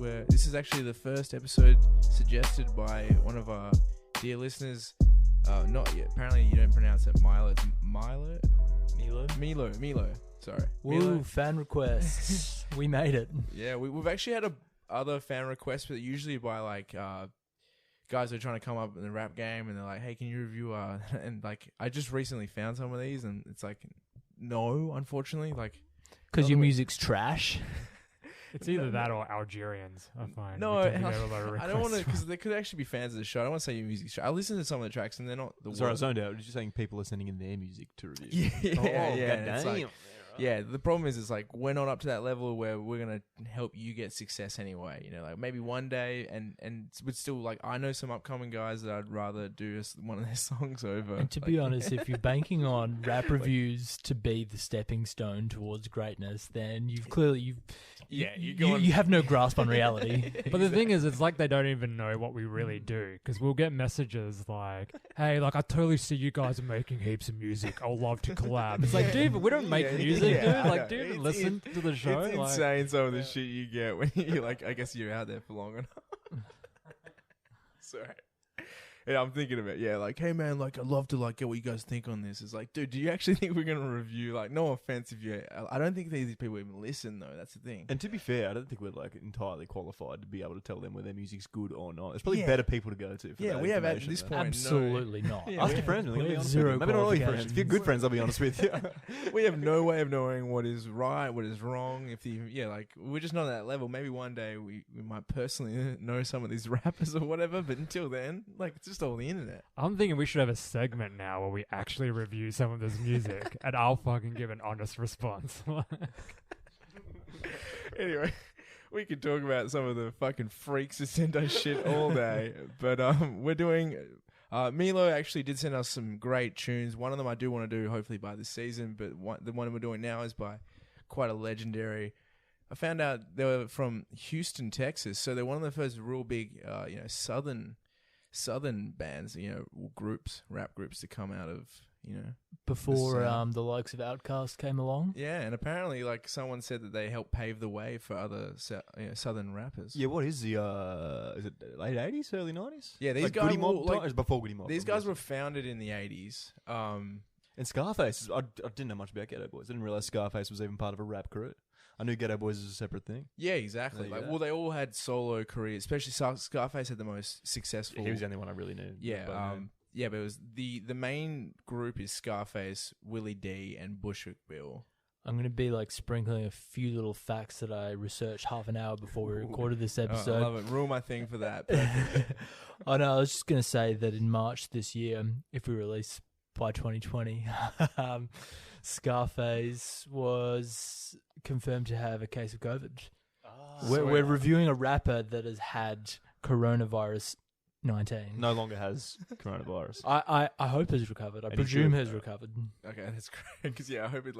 where this is actually the first episode suggested by one of our dear listeners. Not yet. Apparently, you don't pronounce it Milo. It's Milo. Milo. Sorry. Woo! Milo. Fan requests. We made it. Yeah, we've actually had other fan requests, but usually by like guys who are trying to come up in the rap game, and they're like, "Hey, can you review?" And like, I just recently found some of these, and it's like, no, unfortunately, like, Because your music's trash. It's either that or Algerians, I find. No, We I tend to get a lot of don't want to, requests because they could actually be fans of the show. I don't want to say your music's trash. I listen to some of the tracks, and they're not the Sorry, I worst. zoned out. Did you saying people are sending in their music to review? Yeah, yeah. It's damn. like, yeah, the problem is, it's like we're not up to that level where we're gonna help you get success anyway. You know, like maybe one day, and but still, like I know some upcoming guys that I'd rather do one of their songs over. And to be honest, if you're banking on rap reviews to be the stepping stone towards greatness, then you have no grasp on reality. But the thing is, it's like they don't even know what we really do, because we'll get messages like, "Hey, like I totally see you guys are making heaps of music. I'll love to collab." It's like, dude, but we don't make music, dude. Like, dude, listen to the show. It's like, insane some of the shit you get when you like. I guess you're out there for long enough. Sorry. Yeah, I'm thinking of it. Yeah, like, hey man, like I'd love to like get what you guys think on this. It's like, dude, do you actually think we're gonna review? Like, no offense if you, I don't think these people even listen though. That's the thing. And to be fair, I don't think we're like entirely qualified to be able to tell them whether their music's good or not. There's probably better people to go to. For that we have at information, this though. point Absolutely not. Yeah, Ask your friends. we Maybe have honest zero with you. Maybe not all your friends. qualifications. If you're good friends, I'll be honest with you. we have no way of knowing what is right, what is wrong. Like we're just not at that level. Maybe one day we might personally know some of these rappers or whatever. But until then, like it's just all the internet. I'm thinking we should have a segment now where we actually review some of this music, and I'll fucking give an honest response. Anyway, we could talk about some of the fucking freaks that send us shit all day. But we're doing. Milo actually did send us some great tunes. One of them I do want to do, hopefully by this season. But the one we're doing now is by quite a legendary. I found out they were from Houston, Texas. So they're one of the first real big, Southern bands, rap groups to come out of, Before the likes of Outkast came along. Yeah, and apparently, like someone said that they helped pave the way for other Southern rappers. Yeah, what is the is it late 80s, early 90s? Yeah, these like guys Goody Mob were, like, time? It's before Goody Mob. These guys were founded in the 80s. And Scarface. I didn't know much about Geto Boys. I didn't realize Scarface was even part of a rap crew. I knew Geto Boys was a separate thing. Yeah, exactly. They all had solo careers. Especially Scarface had the most successful. He was the only one I really knew. Yeah, but it was the main group is Scarface, Willie D, and Bushwick Bill. I'm going to be like sprinkling a few little facts that I researched half an hour before we recorded this episode. I love it. Rule my thing for that. Oh no, I was just going to say that in March this year, if we release by 2020, Scarface was confirmed to have a case of COVID. We're reviewing a rapper that has had coronavirus 19. No longer has coronavirus. I hope has recovered. I presume has recovered. Okay, that's great. Because I hope it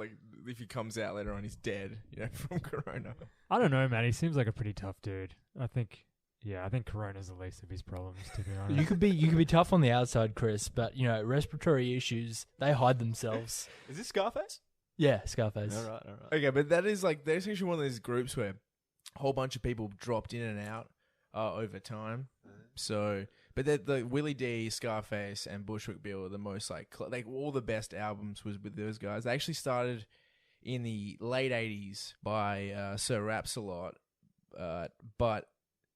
if he comes out later on, he's dead. From corona. I don't know, man. He seems like a pretty tough dude. I think Corona's the least of his problems, to be honest. You could be tough on the outside, Chris, but respiratory issues, they hide themselves. Is this Scarface? Yeah, Scarface. All right. Okay, but there's actually one of those groups where a whole bunch of people dropped in and out over time. So, but the Willie D, Scarface, and Bushwick Bill are the most like all the best albums was with those guys. They actually started in the late 80s by Sir Raps-A-Lot, but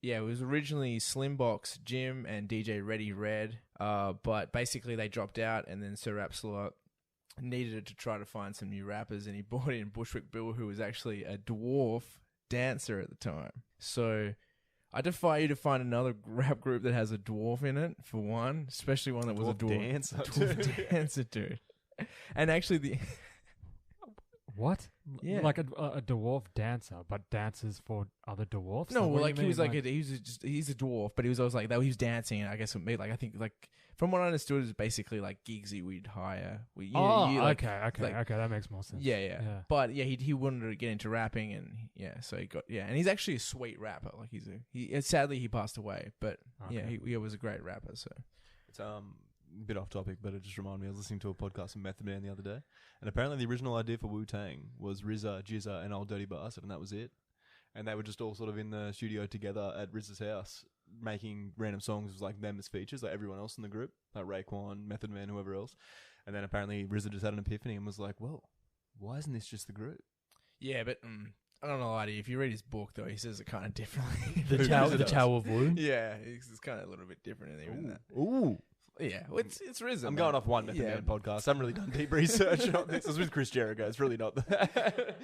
yeah, it was originally Slimbox, Jim, and DJ Ready Red, but basically they dropped out, and then Sir Raps-A-Lot needed it to try to find some new rappers, and he brought in Bushwick Bill, who was actually a dwarf dancer at the time. So I defy you to find another rap group that has a dwarf in it, for one, especially one that was a dwarf dancer. Dwarf dancer, dude. And actually What? Yeah. Like a dwarf dancer, but dances for other dwarfs? No, What do like you he was mean? like he's a dwarf, but he was always like that. He was dancing, and I guess I think from what I understood, it's basically like gigs that we'd hire. Okay, that makes more sense. Yeah. But yeah, he wanted to get into rapping, and so he got and he's actually a sweet rapper. Like sadly he passed away, but he was a great rapper. So it's a bit off topic, but it just reminded me. I was listening to a podcast of Method Man the other day, and apparently the original idea for Wu-Tang was RZA, Jizza, and Old Dirty Bastard, and that was it. and they were just all sort of in the studio together at Riz's house, making random songs with like them as features, like everyone else in the group, like Raekwon, Method Man, whoever else. And then apparently RZA just had an epiphany and was like, well, why isn't this just the group? Yeah, but I don't know, lie to you. If you read his book, though, he says it kind of differently. The Tower of Wu. Yeah, it's kind of a little bit different in even that. Ooh. Yeah, well, it's RZA. I'm going off one Method Man podcast. I haven't really done deep research on this. It was with Chris Jericho. It's really not that.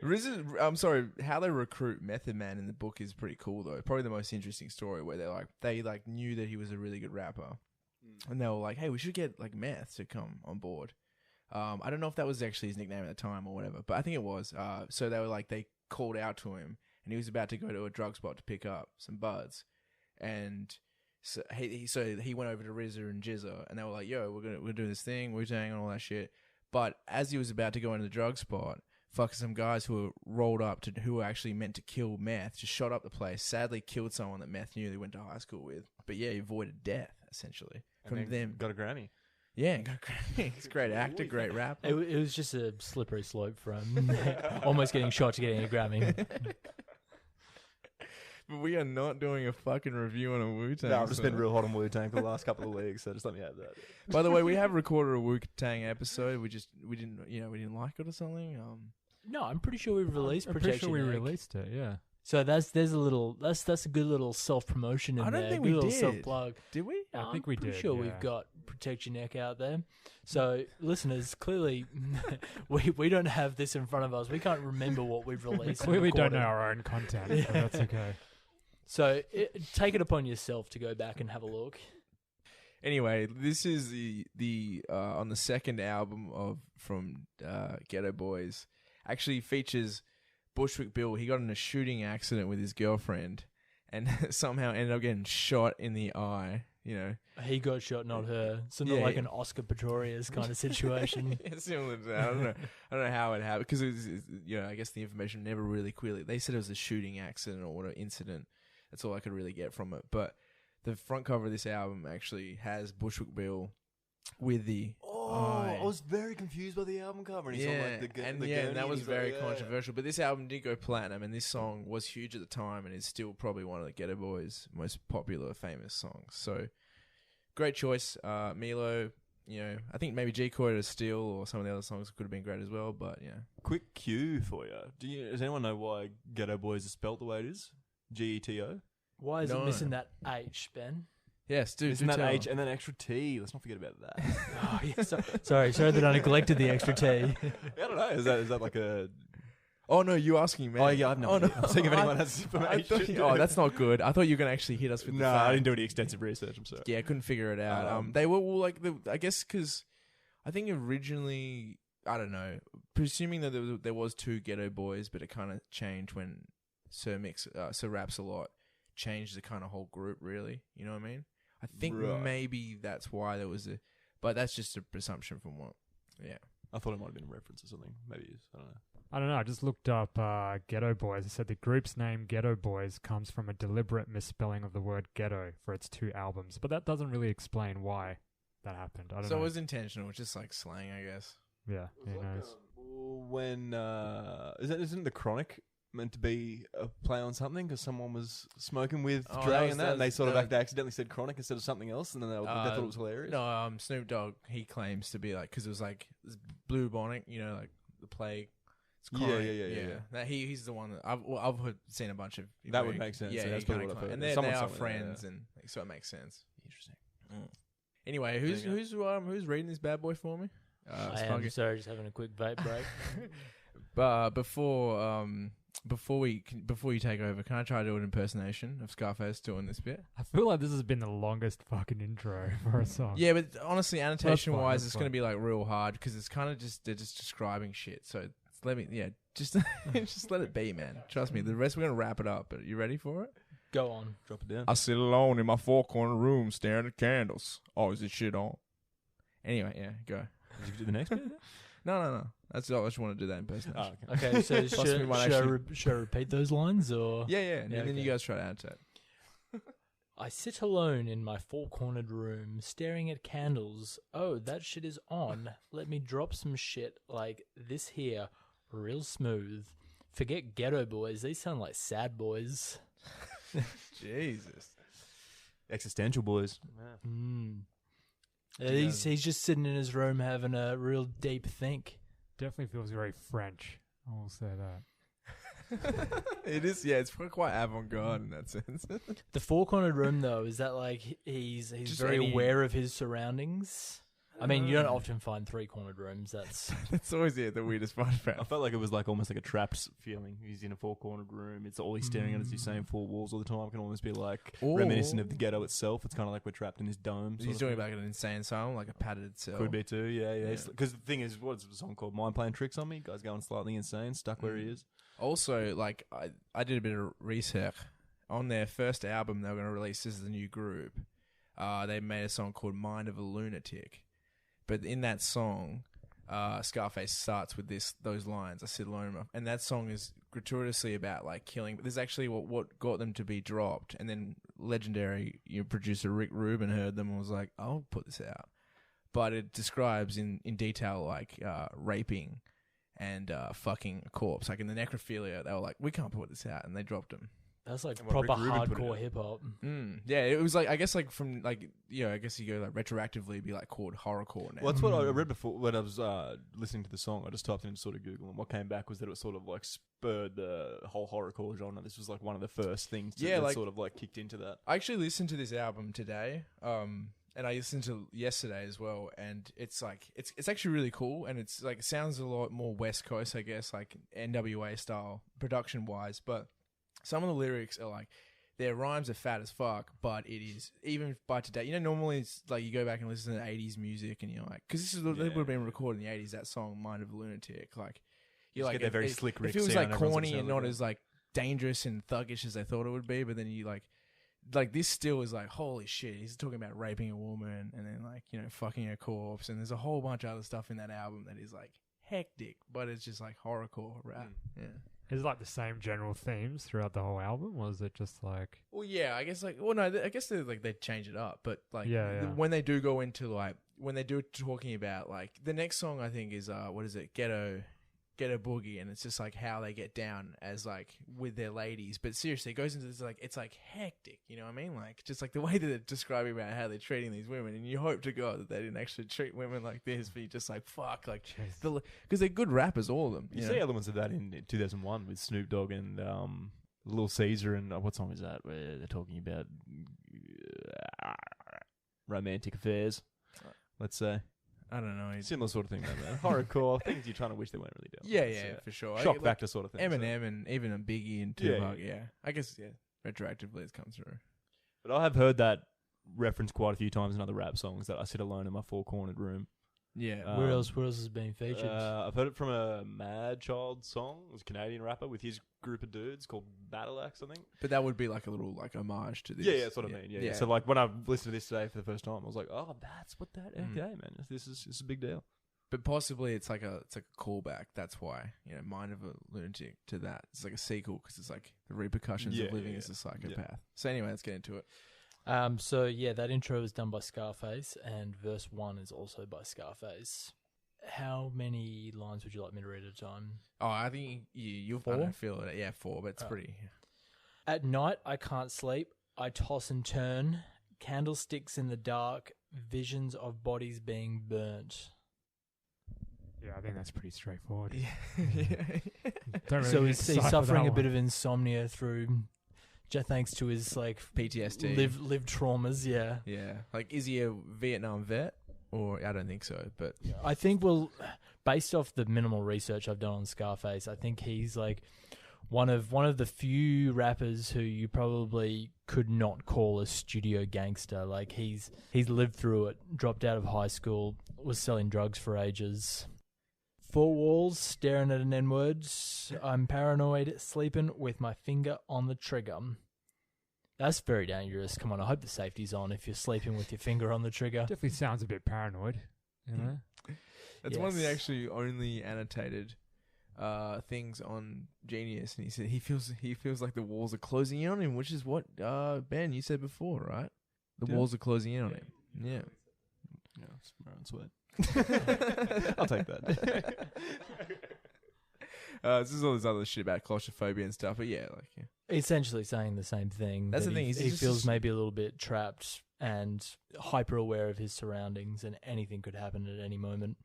RZA, I'm sorry, how they recruit Method Man in the book is pretty cool, though. Probably the most interesting story where they knew that he was a really good rapper. And they were like, hey, we should get like Meth to come on board. I don't know if that was actually his nickname at the time or whatever, but I think it was. So they were like, they called out to him and he was about to go to a drug spot to pick up some buds. And so he went over to RZA and Jizza and they were like, yo, we're doing this thing, Wu-Tang and all that shit. But as he was about to go into the drug spot, some guys who were rolled up who were actually meant to kill Meth just shot up the place, sadly killed someone that Meth knew they went to high school with. But yeah, he avoided death, essentially. From them. Got a Grammy. Yeah, got a Grammy. He's a great actor, great rapper. It was just a slippery slope from almost getting shot to getting a Grammy. But we are not doing a fucking review on a Wu-Tang. No, I've just been real hot on Wu-Tang for the last couple of weeks, so just let me add that. By the way, we have recorded a Wu-Tang episode. We didn't like it or something. No, I'm pretty sure we released I'm Protection pretty sure we Egg. released it, yeah. So that's a good little self promotion in there. I don't think good we little did. self plug. Did we? I think we I'm pretty did, sure yeah. we've got Protect Your Neck out there. So listeners, clearly we don't have this in front of us. We can't remember what we've released. Clearly don't know recorded. our own content, but that's okay. So take it upon yourself to go back and have a look. Anyway, this is the on the second album from Geto Boys. Actually features Bushwick Bill. He got in a shooting accident with his girlfriend and somehow ended up getting shot in the eye. You know, He got shot, not her. So not like an Oscar Pistorius kind of situation. Yeah, similar to that. I don't know how it happened because I guess the information never really clearly. They said it was a shooting accident or an incident. That's all I could really get from it. But the front cover of this album actually has Bushwick Bill with the eye. I was very confused by the album cover. And he's on like the and gurney, that was he's very like, controversial. But this album did go platinum, and this song was huge at the time, and is still probably one of the Geto Boys' most popular, famous songs. So, great choice, Milo. You know, I think maybe G Chord or Steel or some of the other songs could have been great as well. But yeah, Quick cue for you. Does anyone know why Geto Boys is spelt the way it is? Geto. Why is No. it missing that H, Ben? yes, dude. Isn't that H and then extra T? Let's not forget about that. Oh, yeah, sorry that I neglected the extra T. I don't know. Is that like a? Oh no, you asking me? Oh yeah, I've no idea. I'm seeing if anyone has I information. thought, that's not good. I thought you were gonna actually hit us with. No, the fact. I didn't do any extensive research. I'm sorry. Yeah, I couldn't figure it out. They were like I guess because I think originally I don't know, presuming that there was two Geto Boys, but it kind of changed when Sir Raps a Lot changed the kind of whole group. Really, you know what I mean? I think Right. maybe that's why there was but that's just a presumption from what. Yeah. I thought it might have been a reference or something. Maybe it is. I don't know. I don't know. I just looked up Geto Boys. It said the group's name Geto Boys comes from a deliberate misspelling of the word ghetto for its two albums, but that doesn't really explain why that happened. I don't So know. it was intentional, just like slang, I guess. Yeah, who knows? When isn't the Chronic meant to be a play on something because someone was smoking with Oh, Dre that was- and that that, and they was- sort of that- they accidentally said Chronic instead of something else, and then they thought it was hilarious. No, Snoop Dogg, he claims to be like, because it was like this bubonic, you know, like the plague. It's Yeah, chronic. yeah. That he's the one that I've seen a bunch of. That would make sense. Yeah, Yeah, that's he probably kinda what I've heard. and they Someone are told me that, friends, yeah. and like, so it makes sense. Interesting. Anyway, There you who's reading this bad boy for me? I am sorry, just having a quick vape break. But before you take over, can I try to do an impersonation of Scarface doing this bit? I feel like this has been the longest fucking intro for a song. Yeah, but honestly, annotation wise, that's it's going to fine. be like real hard because it's kind of they're just describing shit. So just just let it be, man. Trust me. The rest we're going to wrap it up. But you ready for it? Go on. Drop it down. I sit alone in my four-corner room staring at candles. Oh, is this shit on? Anyway, yeah, go. Did you do the next bit? No. That's all. I just want to do that impersonation. Oh, okay. Okay, so Plus we might actually- should I repeat those lines or? Yeah, and then okay. you guys try to annotate. I sit alone in my four-cornered room, staring at candles. Oh, that shit is on. Let me drop some shit like this here, real smooth. Forget Geto Boys. These sound like sad boys. Jesus. Existential boys. He's just sitting in his room having a real deep think. Definitely feels very French. I will say that. It is, yeah. It's quite avant-garde in that sense. The four-cornered room, though, is that like he's Just very any- aware of his surroundings? I mean, you don't often find three-cornered rooms. That's always the weirdest part I about. felt like it was like almost like a trapped feeling. He's in a four-cornered room. It's all he's staring at is these same four walls all the time. It can almost be like reminiscent of the ghetto itself. It's kind of like we're trapped in this dome. He's doing like an insane asylum, like a padded cell. Could be too, yeah. Yeah. Because the thing is, what's the song called? Mind Playing Tricks on Me? Guy's going slightly insane, stuck where he is. Also, like I did a bit of research on their first album. They were going to release this as a new group. They made a song called "Mind of a Lunatic," but in that song, Scarface starts with those lines. I sit alone, and that song is gratuitously about like killing. But this is actually what got them to be dropped. And then legendary producer Rick Rubin heard them and was like, "I'll put this out." But it describes in detail like raping and fucking a corpse. Like in the necrophilia, they were like, "We can't put this out," and they dropped him. That's like And what proper Rick Rubin put it hardcore out. hip hop. Yeah, it was like, I guess like from like, I guess you go like retroactively it'd be like called horrorcore now. Well, that's what I read before when I was listening to the song. I just typed in sort of Google, and what came back was that it was sort of like spurred the whole horrorcore genre. This was like one of the first things that like- sort of like kicked into that. I actually listened to this album today, and I listened to yesterday as well, and it's like it's actually really cool, and it's like it sounds a lot more West Coast, I guess, like NWA style production wise, but some of the lyrics are like their rhymes are fat as fuck, but it is even by today. Normally it's like you go back and listen to 80s music, and you're like, because this is it would have been recorded in the 80s. That song, "Mind of a Lunatic," like you're Just like get that very slick Rick It feels sound, like everyone's corny like, and not as like dangerous and thuggish as they thought it would be, but then you like this still is like, holy shit, he's talking about raping a woman and then like, fucking a corpse, and there's a whole bunch of other stuff in that album that is like hectic, but it's just like horrorcore rap. Yeah. Is it like the same general themes throughout the whole album, or is it just like... Well, yeah, I guess I guess they change it up, but like Yeah. when they do go into like when they do talking about like the next song, I think is what is it, Ghetto Boogie, and it's just like how they get down as like with their ladies. But seriously, it goes into this like it's like hectic, you know what I mean? Like just like the way that they're describing about how they're treating these women, and you hope to God that they didn't actually treat women like this, but you just like fuck, like because they're good rappers, all of them. You You see know? elements of that in 2001 with Snoop Dogg and Lil Caesar, and what song is that where they're talking about romantic affairs, let's say. I don't know. Similar sort of thing, though, man. Horrorcore, things you're trying to wish they weren't really doing. Yeah, for sure. Shock Like, factor sort of thing. Eminem and even a Biggie and Yeah, Tupac. yeah. Yeah, I guess retroactively it's come through. But I have heard that referenced quite a few times in other rap songs, that I sit alone in my four-cornered room. Yeah. Where else has been featured? I've heard it from a Mad Child song. It was a Canadian rapper with his group of dudes called Battle Axe, I think. But that would be like a little like homage to this. Yeah, that's what I mean. Yeah. So like when I listened to this today for the first time, I was like, oh, that's what that. Okay, man, this is a big deal. But possibly it's like a callback. That's why Mind of a Lunatic to that. It's like a sequel because it's like the repercussions of living as a psychopath. Yeah. So anyway, let's get into it. So yeah, that intro is done by Scarface, and verse 1 is also by Scarface. How many lines would you like me to read at a time? Oh, I think you'll 4? I don't feel it. Yeah, 4, but it's pretty. At night, I can't sleep. I toss and turn. Candlesticks in the dark. Visions of bodies being burnt. Yeah, I think that's pretty straightforward. Yeah. Don't really So need he's to decipher suffering that a bit one. of insomnia through, thanks to his like PTSD. lived traumas. Yeah, Yeah. Like, is he a Vietnam vet? Or I don't think so, but I think based off the minimal research I've done on Scarface, I think he's like one of the few rappers who you probably could not call a studio gangster. Like he's lived through it, dropped out of high school, was selling drugs for ages. 4 walls, staring at an N-word. I'm paranoid, sleeping with my finger on the trigger. That's very dangerous. Come on, I hope the safety's on if you're sleeping with your finger on the trigger. Definitely sounds a bit paranoid, you know? that's one of the Yes. actually only annotated things on Genius, and he said he feels like the walls are closing in on him, which is what Ben, you said before, right? The Yeah. walls are closing in on him. Yeah. Yeah, it's sweat. I'll take that. This is all this other shit about claustrophobia and stuff, but yeah, like Essentially saying the same thing. That's that the thing, He, is he just- feels maybe a little bit trapped and hyper aware of his surroundings, and anything could happen at any moment.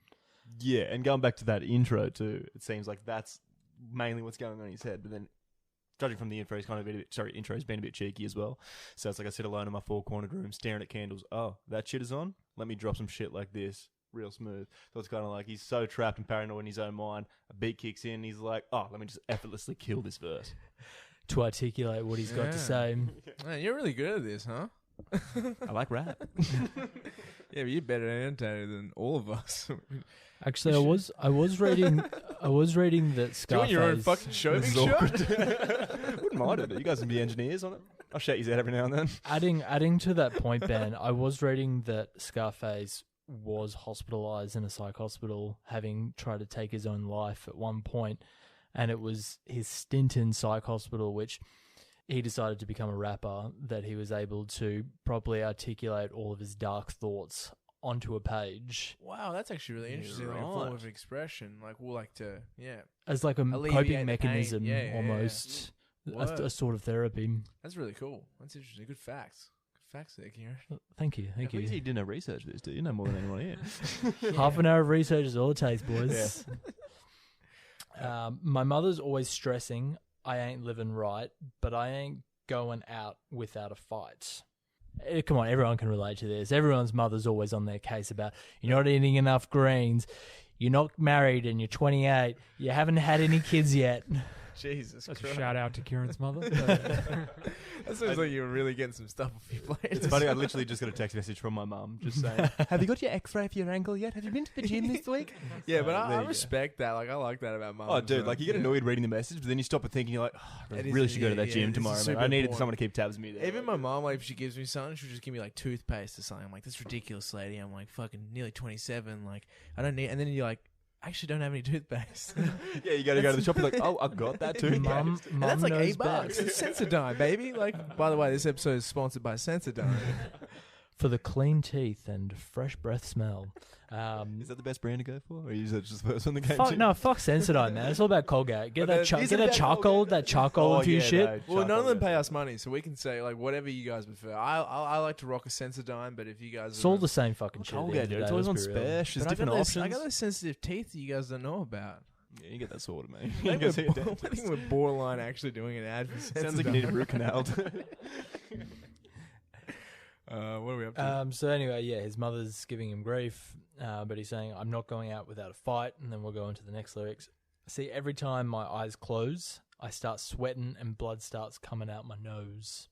Yeah, and going back to that intro too, it seems like that's mainly what's going on in his head. But then, judging from the intro, he's kind of intro's been a bit cheeky as well. So it's like I sit alone in my four-cornered room, staring at candles. Oh, that shit is on. Let me drop some shit like this, real smooth. So it's kind of like he's so trapped and paranoid in his own mind. A beat kicks in, he's like, oh, let me just effortlessly kill this verse. To articulate what he's got to Yeah. say. man, you're really good at this, huh? I like rap. Yeah, but you're better annotator than all of us. Actually, I was reading that Scarface. Doing your own fucking show, This Big is Shot? Wouldn't mind it. You guys can be engineers on it. I'll shout you out every now and then. Adding to that point, Ben, I was reading that Scarface was hospitalized in a psych hospital, having tried to take his own life at one point, and it was his stint in psych hospital which he decided to become a rapper, that he was able to properly articulate all of his dark thoughts onto a page Wow, that's actually really Yeah, interesting. Like a form right. of expression. Like we'll like to, yeah. as like a Alleviate the coping pain. mechanism, Yeah, yeah, yeah. almost Word. a sort of therapy. That's really cool. That's interesting. Good facts. Good facts there, Kieran. Thank you, thank You you. did no research for this, do you? No more than anyone here. Half an hour of research is all it takes, boys. My mother's always stressing, I ain't living right, but I ain't going out without a fight. Come on, everyone can relate to this. Everyone's mother's always on their case about, you're not eating enough greens, you're not married and you're 28, you haven't had any kids yet. Jesus That's a Christ. shout out to Kieran's mother. That seems like you're really getting some stuff off your plate. It's funny, I literally just got a text message from my mum just saying, have you got your x-ray for your ankle yet? Have you been to the gym this week? Yeah, but There I you go. respect that. Like, I like that about mum. Oh, dude, like you get annoyed reading the message, but then you stop and think, and you're like, oh, I It is- really should go to yeah, that yeah, gym it's a tomorrow. Man. super I needed important. someone to keep tabs of me there. Even my mom, like, if she gives me something, she'll just give me, like, toothpaste or something. I'm like, that's ridiculous, lady. I'm like, fucking nearly 27. Like, I don't need... And then you're like, I actually don't have any toothpaste. Yeah, you got to go to the shop and like, oh, I got that too. Mum And that's like knows $8. best. It's Sensodyne, baby. Like, by the way, this episode is sponsored by Sensodyne. For the clean teeth and fresh breath smell. Is that the best brand to go for, or is that just the first one that came Fuck to? no, fuck Sensodyne, man. It's all about Colgate. Get But that, then- Is get it that about charcoal, Colgate? that infused shit. Well, none of charcoal, them pay yeah. us money, so we can say, like, whatever you guys prefer. I like to rock a Sensodyne, but if you guys... It's all the same fucking shit. at the Colgate, end dude. of It's the day, always on let's be real. special. There's But different I got options. those sensitive teeth that you guys don't know about. Yeah, you get that sorted, mate. I You go see a think dentist. we're borderline actually doing an ad for Sensodyne. Sounds like you need a root canal. What are we up to? So anyway, yeah, his mother's giving him grief, but he's saying, I'm not going out without a fight. And then we'll go into the next lyrics. See, every time my eyes close, I start sweating and blood starts coming out my nose.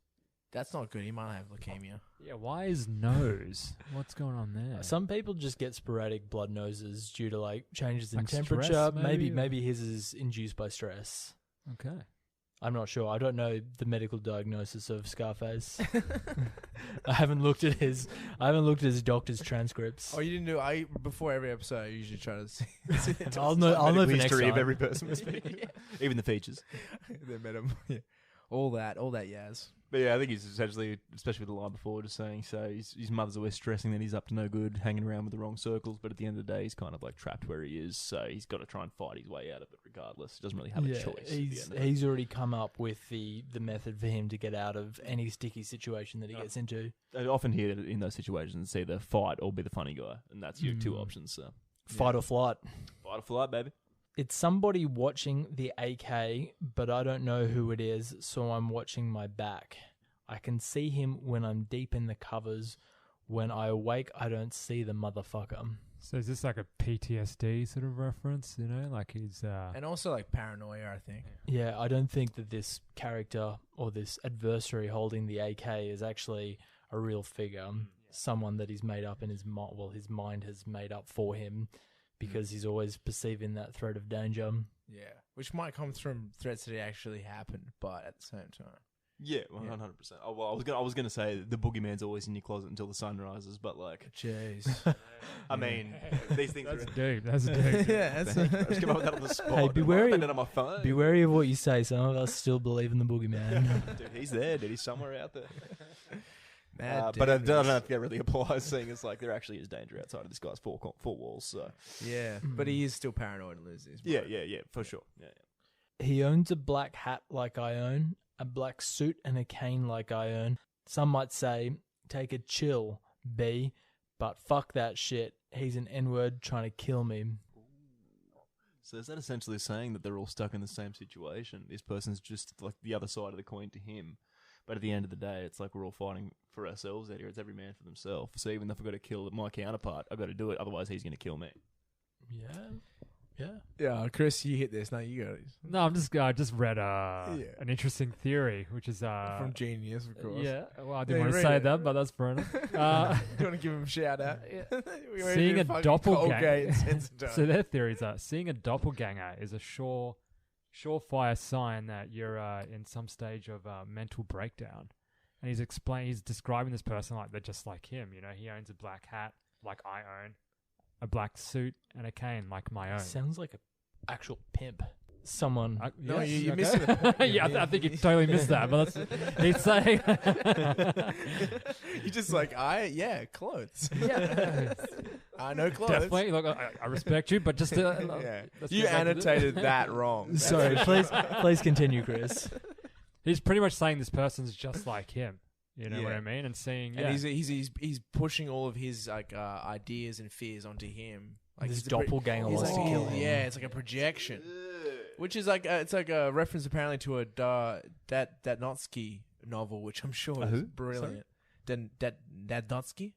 That's not good. He might have leukemia. Yeah, why is nose? What's going on there? Some people just get sporadic blood noses due to like changes in Like stress, temperature. maybe? Maybe his is induced by stress. Okay. I'm not sure. I don't know the medical diagnosis of Scarface. I haven't looked at his doctor's transcripts. Oh, you didn't do... before every episode, I usually try to see... I'll know for Medical next history time. of every person we speak. Even the features. They met him. Yeah. All that yaz. But yeah, I think he's essentially, especially with the line before, just saying, so his mother's always stressing that he's up to no good, hanging around with the wrong circles, but at the end of the day, he's kind of like trapped where he is, so he's got to try and fight his way out of it regardless. He doesn't really have a choice. at the end of it. He's already come up with the method for him to get out of any sticky situation that he gets into. I often hear that in those situations, it's either fight or be the funny guy, and that's your two options, so. Fight or flight. Fight or flight, baby. It's somebody watching the AK, but I don't know who it is, so I'm watching my back. I can see him when I'm deep in the covers. When I awake, I don't see the motherfucker. So is this like a PTSD sort of reference? You know, like he's And also, like, paranoia, I think. Yeah, I don't think that this character or this adversary holding the AK is actually a real figure. Someone that he's made up in his mind. Well, his mind has made up for him because he's always perceiving that threat of danger. Yeah. Which might come from threats that actually happened, but at the same time. Yeah, 100%. Oh, well, I was gonna say the boogeyman's always in your closet until the sun rises, but like, Jeez. I mean, these things that's are. deep. That's deep. Yeah, that's... I just came up with that on the spot. Hey, be wary I of- that on my phone. Be wary of what you say. Some of us still believe in the boogeyman. Dude, he's there, dude. He's somewhere out there. Mad But I don't know damage. if that really applies, seeing as like there actually is danger outside of this guy's four walls. So Yeah, but he is still paranoid and loses his yeah, mind. yeah, for sure. Yeah, He owns a black hat like I own, a black suit and a cane like I own. Some might say, take a chill, B, but fuck that shit. He's an N-word trying to kill me. So is that essentially saying that they're all stuck in the same situation? This person's just like the other side of the coin to him. But at the end of the day, it's like we're all fighting for ourselves out here. It's every man for themselves. So even if I've got to kill my counterpart, I've got to do it. Otherwise, he's going to kill me. Yeah, Chris, you hit this. No, you got it. No, I just read an interesting theory, which is From Genius, of course. yeah. Well, I Yeah, didn't want to read say it. that, but that's fair enough. You want to give him a shout out? Seeing a doppelganger. So So their theory is that seeing a doppelganger is a surefire sign that you're in some stage of mental breakdown. And he's describing this person like they're just like him. You know, he owns a black hat like I own, a black suit and a cane like my own. Sounds like an actual pimp. Someone. No, Yes, you're okay. missing the point. Yeah, I think you totally missed that. But he's saying, You're just like, clothes. yeah, I know clothes. definitely. Look, I respect you, but just Yeah. let's You get back to annotated that wrong. Sorry, please continue, Chris. He's pretty much saying this person's just like him. You know what Yeah. I mean? And seeing, And he's pushing all of his like ideas and fears onto him. Like This he's a pro- doppelganger he's wants like, to kill him. Yeah, it's like a projection, which is like it's like a reference apparently to a Dadnotsky novel, which I'm sure is who? brilliant. Dadnotsky,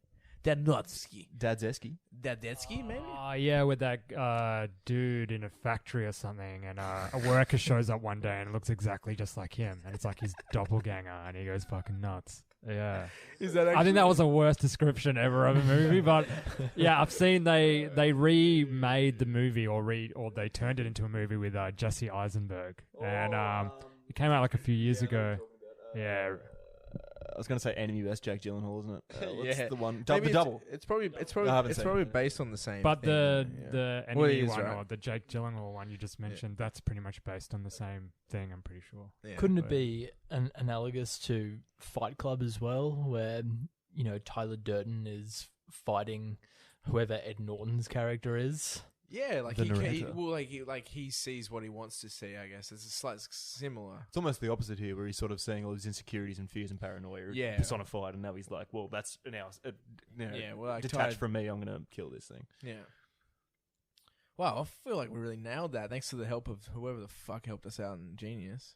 Dadzeski. Dadetsky, maybe. yeah, with that dude in a factory or something, and a worker shows up one day and it looks exactly just like him, and it's like his doppelganger, and he goes fucking nuts. Yeah, Is that? Actually- I think that was the worst description ever of a movie, but yeah, I've seen they remade the movie or they turned it into a movie with Jesse Eisenberg, and it came out like a few years ago. Yeah. I was going to say Enemy Best Jack Gyllenhaal, isn't it? What's Yeah. the one? Maybe The double. It's probably I haven't it's seen probably it. based on the same. But thing, the Well, it enemy is, one right. or the Jake Gyllenhaal one you just mentioned, that's pretty much based on the same thing, I'm pretty sure. Yeah. Couldn't it but- be analogous to Fight Club as well, where, you know, Tyler Durden is fighting whoever Ed Norton's character is? Yeah, like The he narrator. he sees what he wants to see. I guess it's a slight similar. It's almost the opposite here, where he's sort of saying all his insecurities and fears and paranoia Yeah. personified, and now he's like, well, that's now Yeah, well, like detached from me. I'm going to kill this thing. Yeah. Wow, I feel like we really nailed that. Thanks to the help of whoever the fuck helped us out in Genius.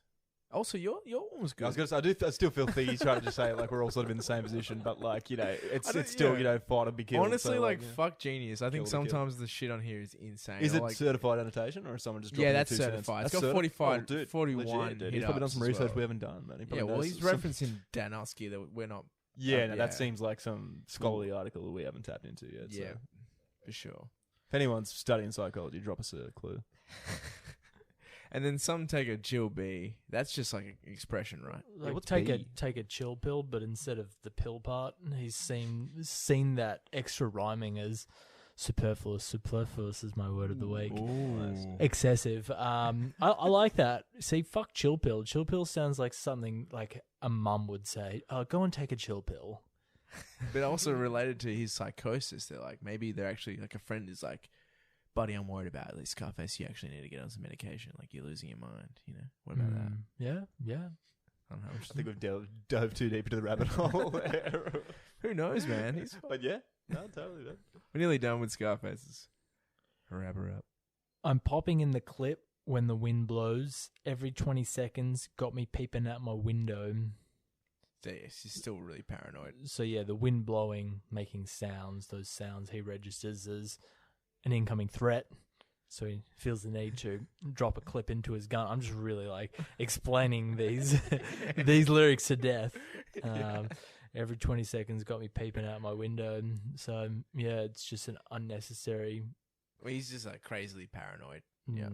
Also, your one was good. I was going to say, I still feel he's trying to just say like we're all sort of in the same position, but like, you know, it's still, you know, fight or be killed. Honestly, so, like yeah. fuck Genius. I think Kill to kill. sometimes the shit on here is insane. Is Or, it like, certified annotation, or is someone just dropping yeah, in that's 2 cents? certified. That's It's got 45, Oh, dude, 41 legit, dude. He's hit probably done ups some as research well. we haven't done, man. He Yeah, probably well, knows he's some- referencing Danowski that we're not. Yeah, no, yeah. that seems like some scholarly article that we haven't tapped into yet. So. Yeah, for sure. If anyone's studying psychology, drop us a clue. And then some take a Jill B. That's just like an expression, right? Like what's take B? a chill pill, but instead of the pill part, he's seen that extra rhyming as superfluous. Superfluous is my word of the week. Excessive. I like that. See, fuck chill pill. Chill pill sounds like something like a mum would say. Oh, go and take a chill pill. But also related to his psychosis, they're like, maybe they're actually like a friend is like, buddy, I'm worried about this Scarface. You actually need to get on some medication. Like you're losing your mind. You know, what about that? Yeah. I don't know. I think we've dove too deep into the rabbit hole there. Who knows, man? He's But yeah, no, totally. Man. we're nearly done with Scarface's. Wrap her up. I'm popping in the clip when the wind blows. Every 20 seconds got me peeping out my window. So, yeah, she's still really paranoid. So yeah, the wind blowing, making sounds. Those sounds he registers as an incoming threat. So he feels the need to drop a clip into his gun. I'm just really like explaining these these lyrics to death. Every 20 seconds got me peeping out my window. So yeah, it's just an unnecessary. Well, he's just like crazily paranoid. Yeah.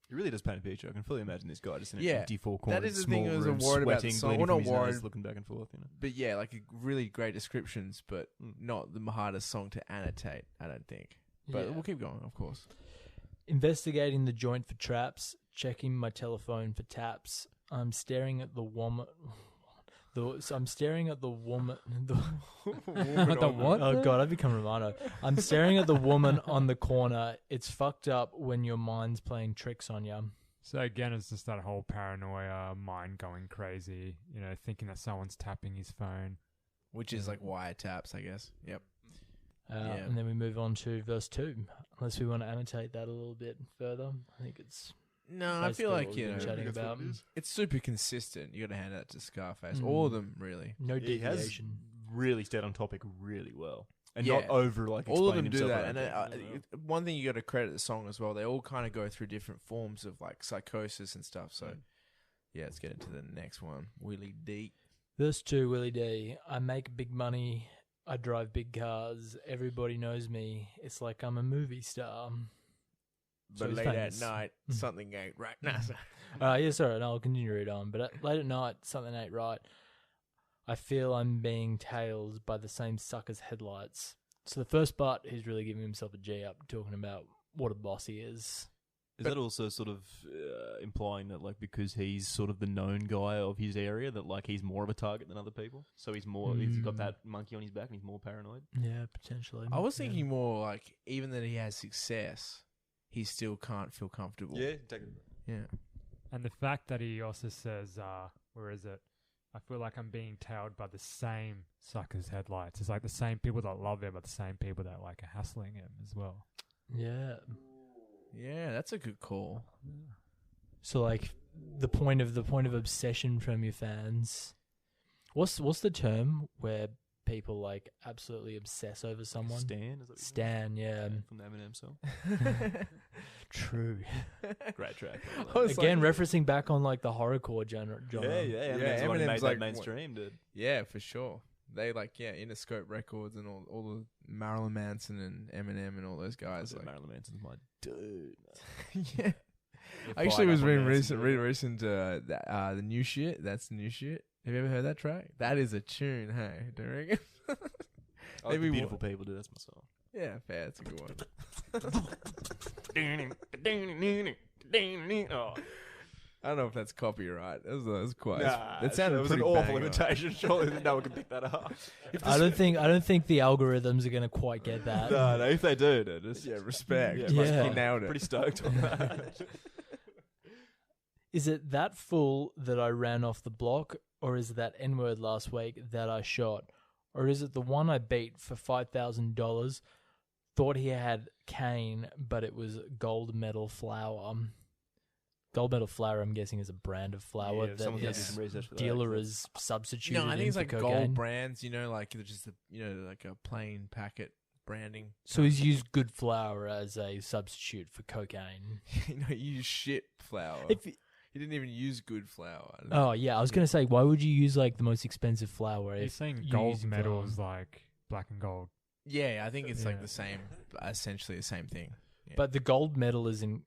He really does paint a picture. I can fully imagine this guy just in an Yeah, empty four-cornered that is the small thing, I was room, worried about the sweating, song. bleeding Well, from not his worried. nose, looking back and forth. You know. But yeah, like really great descriptions, but Mm. not the hardest song to annotate, I don't think. But Yeah. we'll keep going, of course. Investigating the joint for traps, checking my telephone for taps. I'm staring at the woman. I'm staring at the woman. The what? Oh god, I've become Romano. I'm staring at the woman on the corner. It's fucked up when your mind's playing tricks on you. So again, it's just that whole paranoia, mind going crazy, thinking that someone's tapping his phone. Which is like wiretaps, I guess. Yep. And then we move on to verse 2. Unless we want to annotate that a little bit further. I think it's... No, I feel like, chatting about. It's super consistent. You got to hand that to Scarface. All of them, really. No He has deviation. really stayed on topic really well. And Yeah. not over, like, All of them explaining do himself that. or And anything. one thing you got to credit the song as well. They all kind of go through different forms of like psychosis and stuff. So, yeah, let's get into the next one. Willie D. Verse 2, Willie D. I make big money. I drive big cars. Everybody knows me. It's like I'm a movie star. So But he's late famous. at night, something ain't right. Nah, Yeah, sorry, and I'll continue to read on. But late at night, something ain't right. I feel I'm being tailed by the same sucker's headlights. So the first part, he's really giving himself a G up, talking about what a boss he is. Is that also sort of implying that, like, because he's sort of the known guy of his area, that, like, he's more of a target than other people? So he's got that monkey on his back and he's more paranoid? Yeah, potentially. I was thinking more like even that he has success, he still can't feel comfortable. Yeah. And the fact that he also says, where is it? I feel like I'm being tailed by the same sucker's headlights. It's like the same people that love him, but the same people that like are hassling him as well. Yeah. Yeah, that's a good call. So like the point of obsession from your fans. What's the term where people like absolutely obsess over someone? Stan? Is that what you Stan, yeah. mean? From the Eminem song. True. Great track. Again, referencing back on like the horrorcore genre. Yeah. Yeah, Eminem's the one who Eminem's made like that mainstream, dude. Yeah, for sure. They like Interscope Records and all the Marilyn Manson and Eminem and all those guys. Like, Marilyn Manson's my dude. yeah. I actually was reading recent the new shit. That's the new shit. Have you ever heard that track? That is a tune, hey? Don't you reckon? I like the Beautiful People, dude. That's my song. Yeah, fair. That's a good one. I don't know if that's copyright. That was quite. That sounded it was pretty an awful bang on. imitation. Surely no one can pick that up. I don't think the algorithms are going to quite get that. No, if they do, dude, it's, Yeah, respect. Yeah, Yeah. He nailed it. pretty stoked on that. Is it that full that I ran off the block, or is it that N-word last week that I shot? Or is it the one I beat for $5,000, thought he had cane, but it was gold medal flour? Gold medal flour, I'm guessing, is a brand of flour that someone's gonna do this some research for that, dealer 'cause is substituted No, I think it's for like cocaine. gold brands. Like just like a plain packet branding. So he's used good flour as a substitute for cocaine. You use shit flour. If He didn't even use good flour. Oh, yeah, I was going to say, why would you use like the most expensive flour? He's if saying you're gold using medals flour? like black and gold. Yeah, I think it's like Yeah. the same, essentially the same thing. Yeah. But the gold medal isn't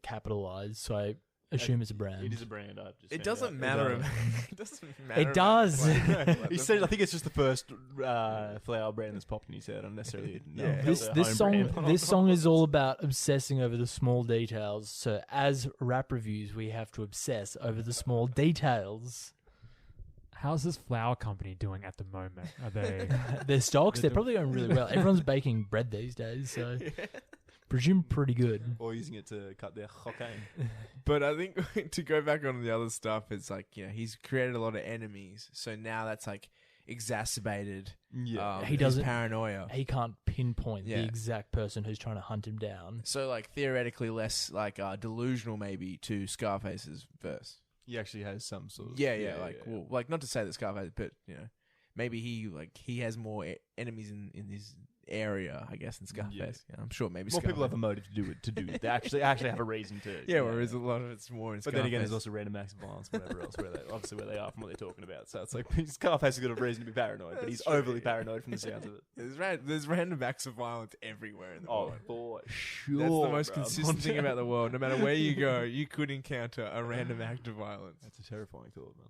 capitalized, so I assume it's a brand. It is a brand. I've just It found doesn't out. matter. It doesn't matter. It does. He said, I think it's just the first flower brand that's popped in his head. Unnecessarily. Yeah. This song is all about obsessing over the small details. So as rap reviews, we have to obsess over the small details. How's this flour company doing at the moment? Are they? Their stocks, they're probably going really well. Everyone's baking bread these days, so presume pretty good. Or using it to cut their cocaine. But I think to go back on the other stuff, it's like, he's created a lot of enemies. So now that's like exacerbated He his doesn't- paranoia. He can't pinpoint Yeah. the exact person who's trying to hunt him down. So like theoretically less like delusional maybe to Scarface's verse. He actually has some sort of... Well, like not to say that Scarface, but maybe he has more enemies in his area, I guess, than Scarface. Yeah, I'm sure maybe More Scarface. people have a motive to do it. They actually have a reason to. Yeah, whereas a lot of it's more in But Scarface. then again, there's also random acts of violence, whatever else, where they are from what they're talking about. So it's like Scarface has got a reason to be paranoid, but he's That's true, overly paranoid from the sounds of it. There's random acts of violence everywhere in the world. for sure. That's the most bruv. consistent thing about the world. No matter where you go, you could encounter a random act of violence. That's a terrifying thought, man.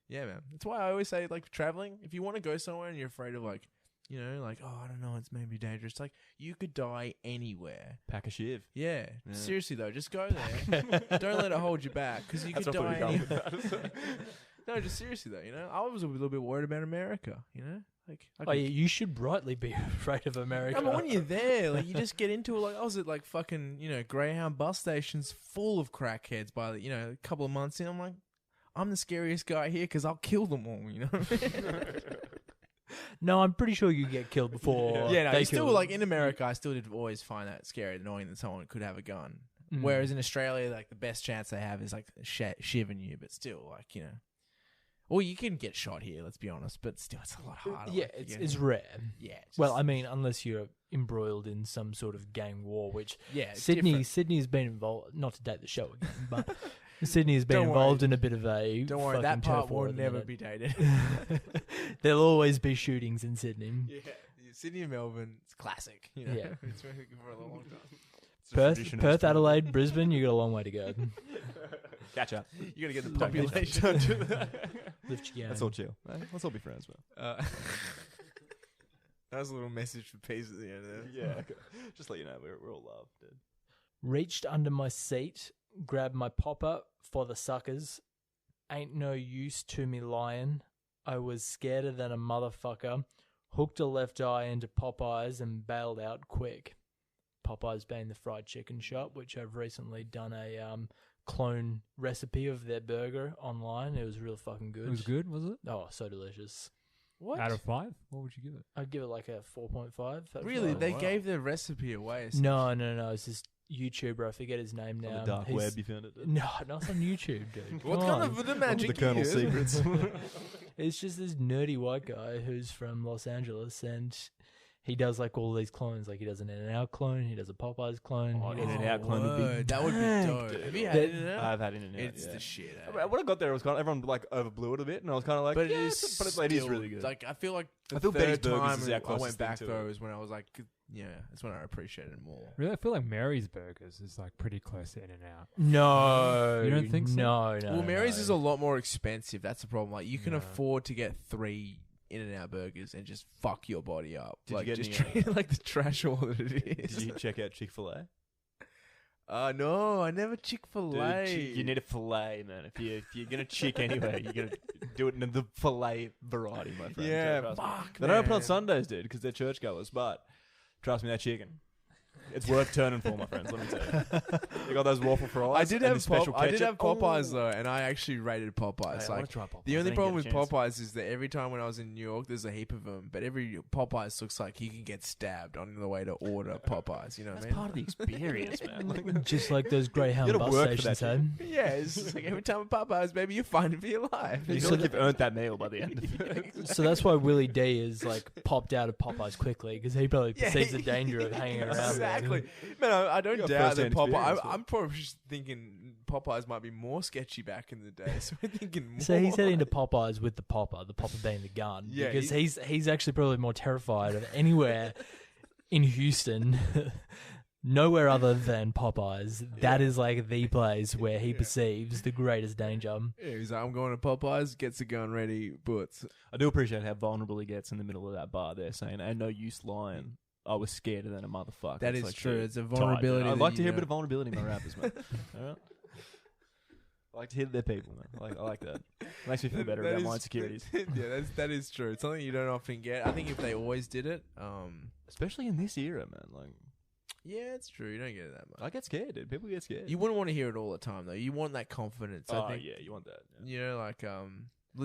Yeah, man. That's why I always say, like, traveling, if you want to go somewhere and you're afraid of, like, like, oh, I don't know, it's maybe dangerous. Like, you could die anywhere. Pack a shiv. Yeah. Yeah. Seriously, though, just go there. Don't let it hold you back, because you could die anywhere. No, just seriously, though, I was a little bit worried about America, Like, Oh yeah, you should rightly be afraid of America. I mean, when you're there, like you just get into it. Like I was at like fucking Greyhound bus stations full of crackheads by a couple of months in. I'm like, I'm the scariest guy here because I'll kill them all. You know what I mean? No, I'm pretty sure you get killed before. Yeah, no, they you still kill like in America. I still did always find that scary, and annoying that someone could have a gun. Mm. Whereas in Australia, like the best chance they have is like shivering you, but still, like Well, you can get shot here, let's be honest, but still, it's a lot harder. Yeah, like, it's rare. Yeah. Well, I mean, unless you're embroiled in some sort of gang war, which it's Sydney's been involved. Not to date the show again, but Sydney has been Don't involved worry. in a bit of a. Don't worry, that fucking part turf war will at the never minute. be dated. There'll always be shootings in Sydney. Yeah, Sydney and Melbourne, it's classic. Yeah. It's been for a long time. Perth, Adelaide, Brisbane, you got a long way to go. Catch up. You gotta get the population. Lift your game. Let's all chill. Let's all be friends, man. That was a little message for peace at the end of there. Yeah, okay. Just let you know we're all loved, dude. Reached under my seat, grabbed my popper for the suckers. Ain't no use to me lying. I was scareder than a motherfucker. Hooked a left eye into Popeyes and bailed out quick. Popeyes being the fried chicken shop, which have recently done a clone recipe of their burger online. It was real fucking good. It was good, was it? Oh, so delicious. What? Out of 5? What would you give it? I'd give it like a 4.5. Really? Five. They gave the recipe away. No. It's this YouTuber. I forget his name now. On the dark web, you found it. Dude. No, not on YouTube, dude. What Come kind on. of the magic? The Colonel's is? secrets. It's just this nerdy white guy who's from Los Angeles, and he does like all these clones. Like he does an In-N-Out clone, he does a Popeyes clone. Oh, he does In-N-Out clone would be word. That would be dank, dope. dude. Have you had That- it? I've had In-N-Out. It's yeah. the shit. When I got there, it was kind of everyone like overblew it a bit, and I was kind of like, But yeah, it is but it is really good. Like I feel like the I feel Betty's third Burgers time is our I closest went back thing to though it. is when I was like, yeah, that's when I appreciated it more. Really? I feel like Mary's Burgers is like pretty close to In-N-Out. No, You don't think so? No. Well, Mary's no. is a lot more expensive. That's the problem. Like you can No. afford to get 3 In-N-Out burgers and just fuck your body up. Did you like get just any, treat it like the trash all that it is. Did you check out Chick-fil-A? No, I never Chick-fil-A. Dude, you need a fillet, man. If you're gonna chick anyway, you're gonna do it in the fillet variety, my friend. Yeah, Trust me. fuck. They don't open on man. Sundays, dude, because they're churchgoers. But trust me, that chicken, it's worth turning for, my friends. Let me tell you. You got those waffle fries. I did and have the special I did ketchup. have Popeyes Ooh. though, and I actually rated Popeyes. Hey, I wanna like try Popeyes. the I only didn't problem get with a chance. Popeyes is that every time when I was in New York, there's a heap of them. But every Popeyes looks like you can get stabbed on the way to order Popeyes. You know what I That's mean? part of the experience, man. Like, just like those Greyhound You gotta bus work for stations that had. Yeah, it's just like every time at Popeyes, baby, you're fighting for your life. you feel like you've earned that meal by the end of it. So that's why Willie D is like popped out of Popeyes quickly because he probably perceives the danger of hanging around Exactly. there. Man, I don't You got doubt that first-hand Popeye. experience, I'm probably just thinking Popeyes might be more sketchy back in the day. So we're thinking more. So he's heading to Popeyes with the popper being the gun. Yeah, because he's actually probably more terrified of anywhere in Houston, nowhere other than Popeyes. That is like the place where he perceives the greatest danger. Yeah, he's like, I'm going to Popeyes, gets the gun ready, boots. I do appreciate how vulnerable he gets in the middle of that bar there, saying, "And no use lying. I was scared than a motherfucker." That It's is like, true. dude, It's a tight, dude. vulnerability. I'd that like to you hear a bit don't- of vulnerability in my rappers, man. All right. I like to hear their people, man. I like that. Makes me feel better That about is- my insecurities. Yeah, that is true. It's something you don't often get. I think if they always did it, Especially in this era, man. Like, yeah, it's true. You don't get it that much. I get scared, dude. People get scared. You wouldn't want to hear it all the time, though. You want that confidence. I think. yeah, you want that. Yeah. You know, like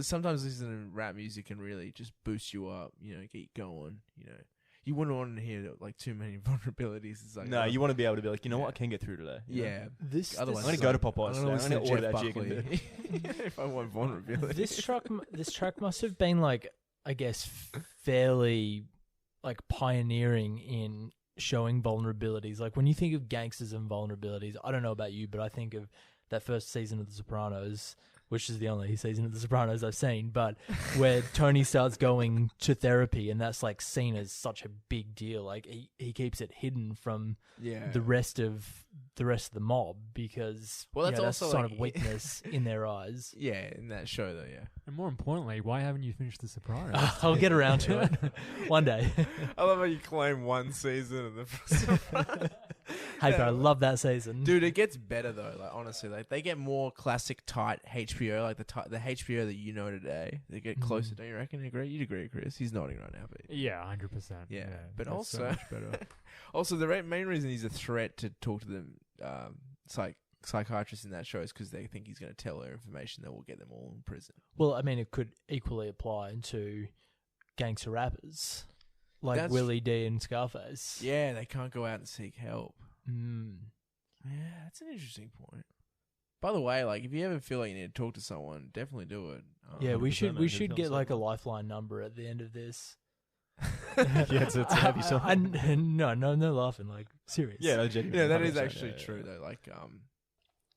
sometimes listening to rap music can really just boost you up. You know, get you going. You know, you wouldn't want to hear like too many vulnerabilities. It's like No, you want to be able to be like, you know what, I can get through today. you know? Yeah. This Otherwise, I'm it's gonna go like, to Popeyes I'm gonna today. I'm listen gonna to order Jeff that chicken. Buckley. If I want vulnerability. this track must have been like, I guess, fairly like pioneering in showing vulnerabilities. Like when you think of gangsters and vulnerabilities, I don't know about you, but I think of that first season of The Sopranos, which is the only season of The Sopranos I've seen, but where Tony starts going to therapy, and that's like seen as such a big deal. Like he keeps it hidden from Yeah. the rest of the mob because Well, that's that's a also sign like- of weakness in their eyes. Yeah, in that show though, yeah. And more importantly, why haven't you finished The Sopranos? I'll get around to it one day. I love how you claim one season of the Hey, but I love that season. Dude, it gets better though. Like honestly, like they get more classic tight HBO, like the HBO that you know today. They get closer. Don't you reckon? Agree? You'd agree, Chris? He's nodding right now, but Yeah, 100%. yeah. But that's also, so much better. also the main reason he's a threat to talk to them, psychiatrists in that show is because they think he's going to tell her information that will get them all in prison. Well, I mean, it could equally apply to gangster rappers like That's Willie D and Scarface. Yeah, they can't go out and seek help. Mm. Yeah, that's an interesting point. By the way, like if you ever feel like you need to talk to someone, definitely do it. Yeah, we 100%, should man. get Good like a lifeline number at the end of this. Yeah, it's a heavy song. No laughing, like serious. Yeah, no, genuinely, Yeah, that is 100%, actually yeah, true yeah. though. Like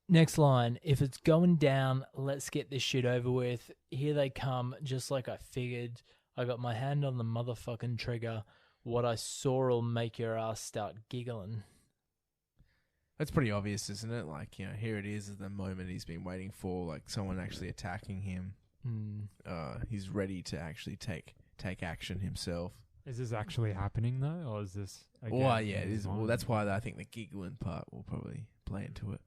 Next line, if it's going down, let's get this shit over with. Here they come, just like I figured. I got my hand on the motherfucking trigger. What I saw'll make your ass start giggling. that's pretty obvious, isn't it? Like, you know, here it is the moment he's been waiting for, like someone actually attacking him. He's ready to actually take action himself. Is this actually happening though, or is this? Well, yeah, it is. Well, that's why I think the giggling part will probably play into it.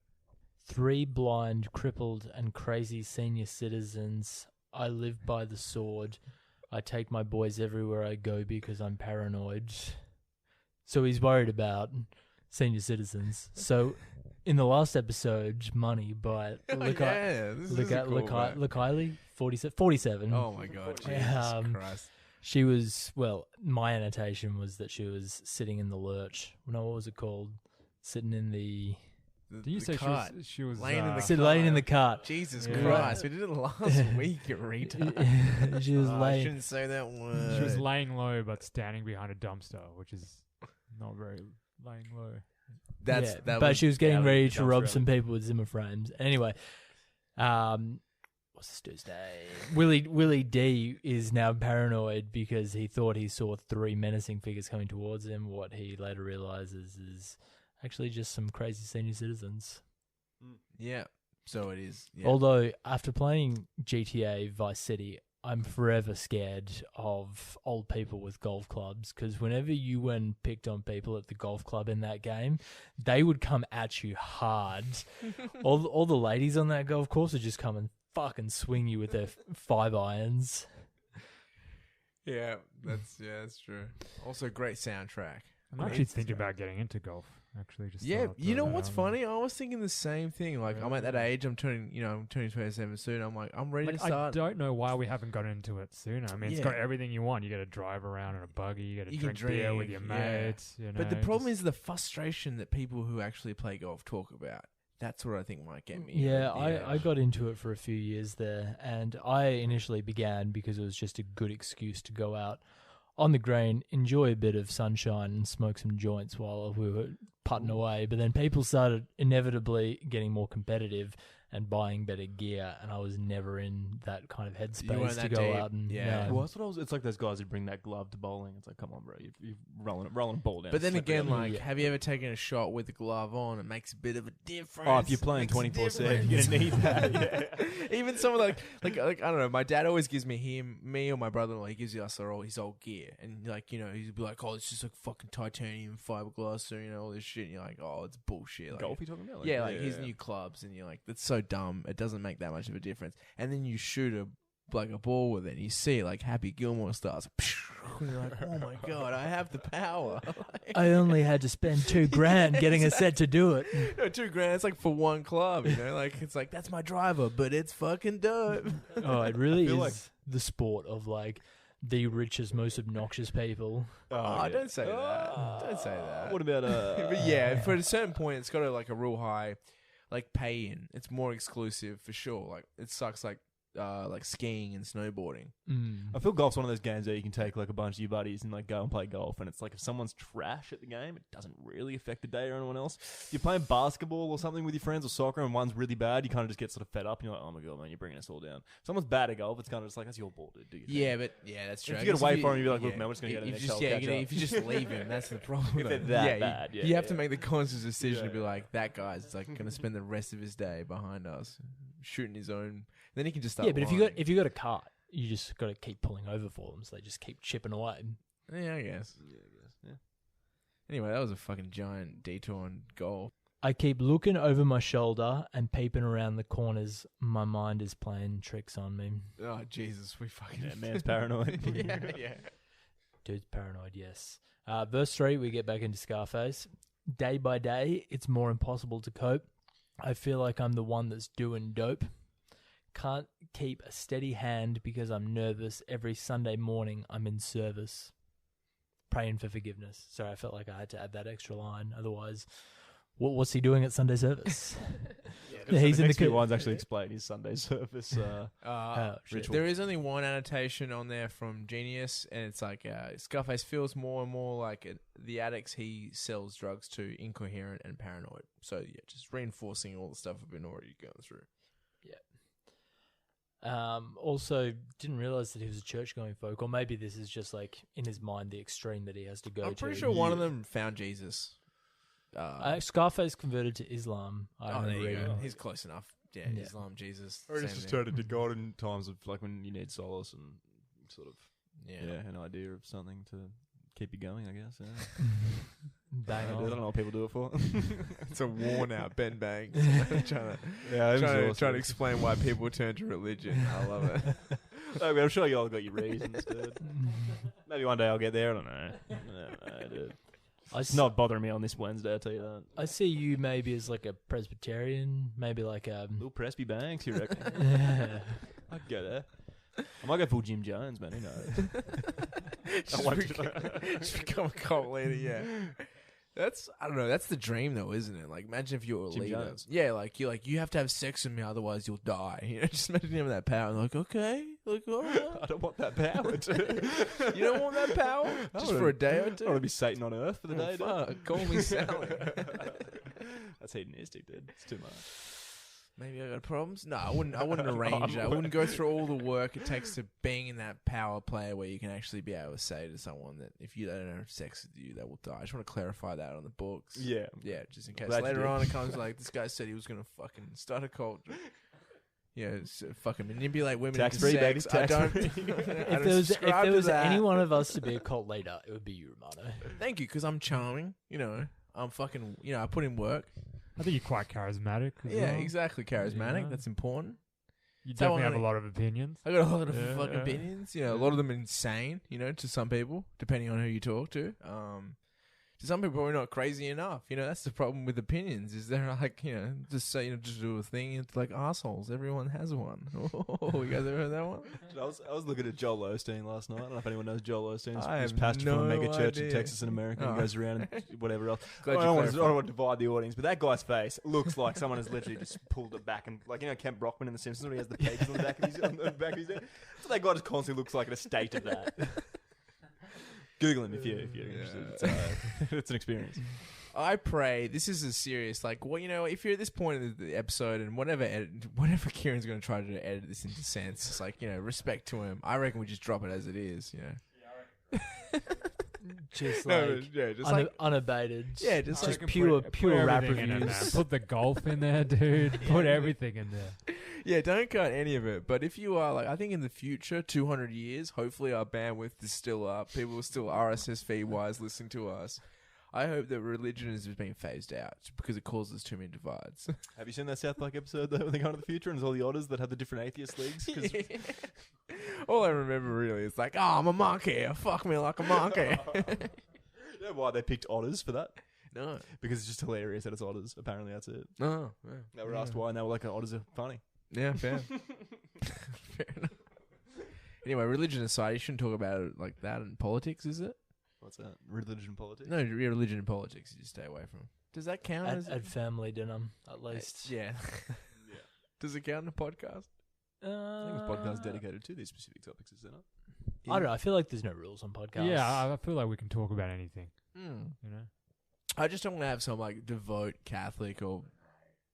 3 blind, crippled, and crazy senior citizens. I live by the sword. I take my boys everywhere I go because I'm paranoid. So he's worried about senior citizens. So in the last episode, Money by Kylie, 47. Oh my god, Jesus Christ. She was, well, my annotation was that she was sitting in the lurch. No, what was it called? Sitting in the... Did you say cart. she was Laying in the Sit laying in the cart. Jesus Yeah. Christ, we did it last week, you retard. She was I laying... shouldn't say that word. She was laying low but standing behind a dumpster, which is not very laying low. But she was getting out of ready the to rob dumpster some people with Zimmer frames. Anyway, what's this dude's name? Willie D is now paranoid because he thought he saw 3 menacing figures coming towards him. What he later realizes is actually just some crazy senior citizens. Yeah, so it is. Yeah. Although, after playing GTA Vice City, I'm forever scared of old people with golf clubs because whenever you went and picked on people at the golf club in that game, they would come at you hard. all the ladies on that golf course would just come and fucking swing you with their 5 irons. Yeah, that's true. Also, great soundtrack. I'm actually thinking about getting into golf. Actually, just Yeah, thought you know that what's out. funny? I was thinking the same thing. Like, I'm at that age. I'm turning 27 soon. I'm like, I'm ready to I start. don't know why we haven't got into it sooner. I mean, it's got everything you want. You got to drive around in a buggy. You got to You can drink beer with your drink, yeah. mates. You know, But the problem is the frustration that people who actually play golf talk about. That's what I think might get me. Yeah, I got into it for a few years there, and I initially began because it was just a good excuse to go out on the green, enjoy a bit of sunshine and smoke some joints while we were putting away. But then people started inevitably getting more competitive and buying better gear, and I was never in that kind of weren't headspace to that go deep. out and Yeah. no. Well, that's what I was. It's like those guys who bring that glove to bowling. It's like, come on, bro, you're rolling a ball down. But then Slippery again, up. like, Yeah. have you ever taken a shot with the glove on? It makes a bit of a difference. Oh, if you're playing Makes a 24/7, you're gonna need that. Yeah. Even someone like I don't know. My dad always gives me or my brother-in-law. He gives us his old gear, and like he'd be like, "Oh, it's just like fucking titanium fiberglass, or all this shit." And you're like, "Oh, it's bullshit." Like, Golf, you talking about? yeah, like his new clubs, and you're like, "That's so dumb. It doesn't make that much of a difference." And then you shoot a ball with it, and you see like Happy Gilmore stars. And you're like, "Oh my god, I have the power." I only had to spend $2,000 getting a set to do it. No, $2,000. It's like for one club, Like it's like that's my driver, but it's fucking dope. Oh, it really feel is like- the sport of like the richest, most obnoxious people. Oh, don't say that. Don't say that. What about But yeah, for a certain point, it's got a real high, like pay in. It's more exclusive for sure. Like it sucks like skiing and snowboarding. I feel golf's one of those games where you can take like a bunch of your buddies and like go and play golf, and it's like if someone's trash at the game, it doesn't really affect the day or anyone else. If you're playing basketball or something with your friends or soccer, and one's really bad, you kind of just get sort of fed up, and you're like, "Oh my god, man, you're bringing us all down." If someone's bad at golf, it's kind of just like, "That's your ball, dude. Do your thing." Yeah, but that's true. If I you get guess away from him, you'd be like, "Look, man, we're just gonna go to the if next you just, hole, catch up." if you just leave him, that's the problem. If though. they're that you- bad, you have to yeah. make the conscious decision Yeah, to be yeah. like, that guy's like going to spend the rest of his day behind us, shooting his own. Then he can just start. Yeah, but if lying. you got a cart, you just got to keep pulling over for them, so they just keep chipping away. Yeah, I guess. Yeah, I guess. Yeah. Anyway, that was a fucking giant detour on golf. I keep looking over my shoulder and peeping around the corners. My mind is playing tricks on me. Oh, Jesus, we fucking... Yeah, man's paranoid. yeah. Dude's paranoid, yes. Verse 3, we get back into Scarface. Day by day, it's more impossible to cope. I feel like I'm the one that's doing dope. Can't keep a steady hand because I'm nervous. Every Sunday morning, I'm in service. Praying for forgiveness. Sorry, I felt like I had to add that extra line. Otherwise, what's he doing at Sunday service? He's in the few lines actually explain his Sunday service ritual. There is only one annotation on there from Genius, and it's like Scarface feels more and more like the addicts he sells drugs to incoherent and paranoid. So yeah, just reinforcing all the stuff we've been already going through. Also, didn't realize that he was a church-going folk, or maybe this is just like in his mind the extreme that he has to go to. I'm pretty sure one of them found Jesus. Scarface converted to Islam. There you go. He's close enough. Yeah, Islam, Jesus. Or it's just turned into God in times of like when you need solace and sort of an idea of something to keep you going, I guess. Yeah. Bang I on. don't know what people do it for. It's a worn out Ben Banks trying to explain why people turn to religion. I love it. I'm sure you all got your reasons, dude. Maybe one day I'll get there. I don't know. Dude. It's not bothering me on this Wednesday, I'll tell you that. I see you maybe as like a Presbyterian, maybe like a... Little Presby Banks, you reckon? Yeah. I'd go there. I might go full Jim Jones, man. Who knows? Just become a cult leader, yeah. I don't know. That's the dream, though, isn't it? Like, imagine if you were a Jim leader. Jones. Yeah, you have to have sex with me, otherwise you'll die. You know, just imagine having that power. And like, okay, like, all right. I don't want that power, dude. You don't want that power? Just for a day or two? I want to be Satan on earth for the day, fuck. Call me Sally. That's hedonistic, dude. It's too much. Maybe I got problems. No, I wouldn't arrange it. I wouldn't go through all the work it takes to being in that power play where you can actually be able to say to someone that if you don't have sex with you, they will die. I just want to clarify that on the books. Yeah. Yeah, just in case Glad later on it comes like, this guy said he was going to fucking start a cult. Yeah, fucking manipulate women into Tax-free, baby. sex. I don't. If there was any one of us to be a cult leader, it would be you, Romano. Thank you, because I'm charming. You know, I'm fucking, I put in work. I think you're quite charismatic. Yeah, well. exactly. Charismatic. Yeah. That's important. You definitely have a lot of opinions. I got a lot of fucking opinions. A lot of them insane, to some people, depending on who you talk to. To some people, we're not crazy enough. That's the problem with opinions. Is they're like, just say, just do a thing. It's like assholes. Everyone has one. Oh, you guys ever heard that one? I was looking at Joel Osteen last night. I don't know if anyone knows Joel Osteen. I He's have pastor no from a mega church idea. in Texas in America and goes around and whatever else. I Glad you don't want clarified. to divide the audience, but that guy's face looks like someone has literally just pulled it back and Kent Brockman in The Simpsons when he has the pegs on the back of his head. So that guy just constantly looks like a state of that. Google him if you're interested. It's an experience. I pray this is a serious, if you're at this point in the episode and whatever Kieran's going to try to edit this into sense, it's like, respect to him. I reckon we just drop it as it is, Just unabated. Yeah, just Put pure rap everything in it, man. reviews. Put the golf in there, dude. Put everything in there. Yeah, don't cut any of it. But if you are, I think in the future, 200 years, hopefully our bandwidth is still up. People are still RSS feed-wise listening to us. I hope that religion is being phased out because it causes too many divides. Have you seen that South Park episode though, when they go into the future and there's all the otters that have the different atheist leagues? 'Cause All I remember really is like, oh, I'm a monkey. Fuck me like a monkey. you know why they picked otters for that? No. Because it's just hilarious that it's otters. Apparently that's it. Oh, yeah. They were asked why and they were like, otters are funny. Yeah, fair. Fair enough. Anyway, religion aside, you shouldn't talk about it like that in politics, is it? What's that? Religion politics? No, religion and politics you just stay away from. Does that count as... At family dinner, at least. Yeah. Yeah. Does it count in a podcast? I think this podcast is dedicated to these specific topics, is it not? I don't know. I feel like there's no rules on podcasts. Yeah, I feel like we can talk about anything. You know? I just don't want to have some devout Catholic or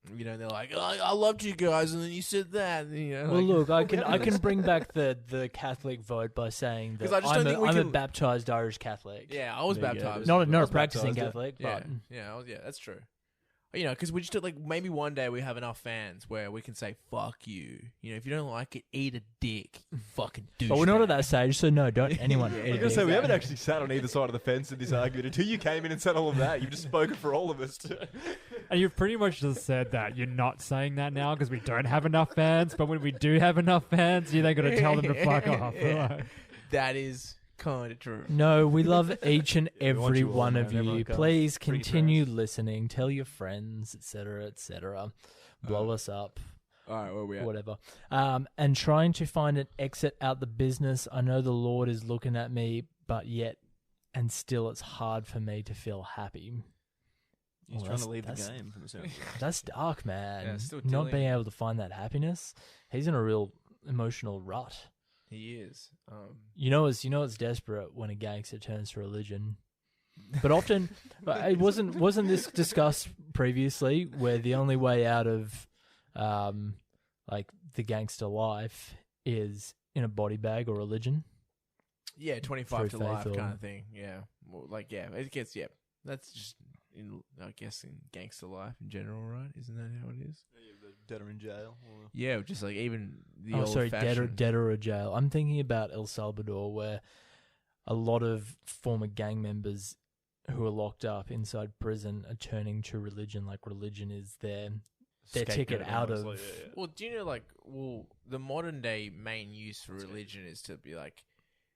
they're like, oh, I loved you guys, and then you said that. And, Well, look, I can bring back the Catholic vote by saying that 'Cause I just don't think we I'm a can- baptized Irish Catholic. Yeah, I was There you go. baptized. Not I a was practicing baptized, Catholic, Yeah, but yeah, that's true. You know, because we just like maybe one day we have enough fans where we can say "fuck you." You know, if you don't like it, eat a dick. You fucking douchebag. But we're not at that stage, so no, don't anyone. Yeah, eat I a was gonna dick. say we haven't actually sat on either side of the fence in this argument until you came in and said all of that. You've just spoken for all of us. And you've pretty much just said that you're not saying that now because we don't have enough fans. But when we do have enough fans, you then got to tell them to fuck off. Yeah. That is kind of true. No, we love each and We want every you all, one man. of you. Everyone comes. Please Free continue listening. Tell your friends, etc., etc. Blow us up, All right, where we at? whatever. And trying to find an exit out the business. I know the Lord is looking at me, but yet and still it's hard for me to feel happy. He's Well, trying to that's- leave the that's- game from the sound. That's dark, man. Yeah, still Not dealing- being able to find that happiness. He's in a real emotional rut. He is. You know it's desperate when a gangster turns to religion. But often, it wasn't this discussed previously, where the only way out of, like the gangster life is in a body bag or religion. Yeah, 25 to Through life faith or- kind of thing. Yeah, well, like it gets. Yeah, that's just I guess in gangster life in general, right? Isn't that how it is? Dead or in jail. Or... Yeah, just like even the Oh, sorry, old-fashioned- dead or a jail. I'm thinking about El Salvador, where a lot of former gang members who are locked up inside prison are turning to religion. Like religion is their ticket Scapegoat, out almost, of. like, yeah. Well, do you know, the modern day main use for religion is to be like,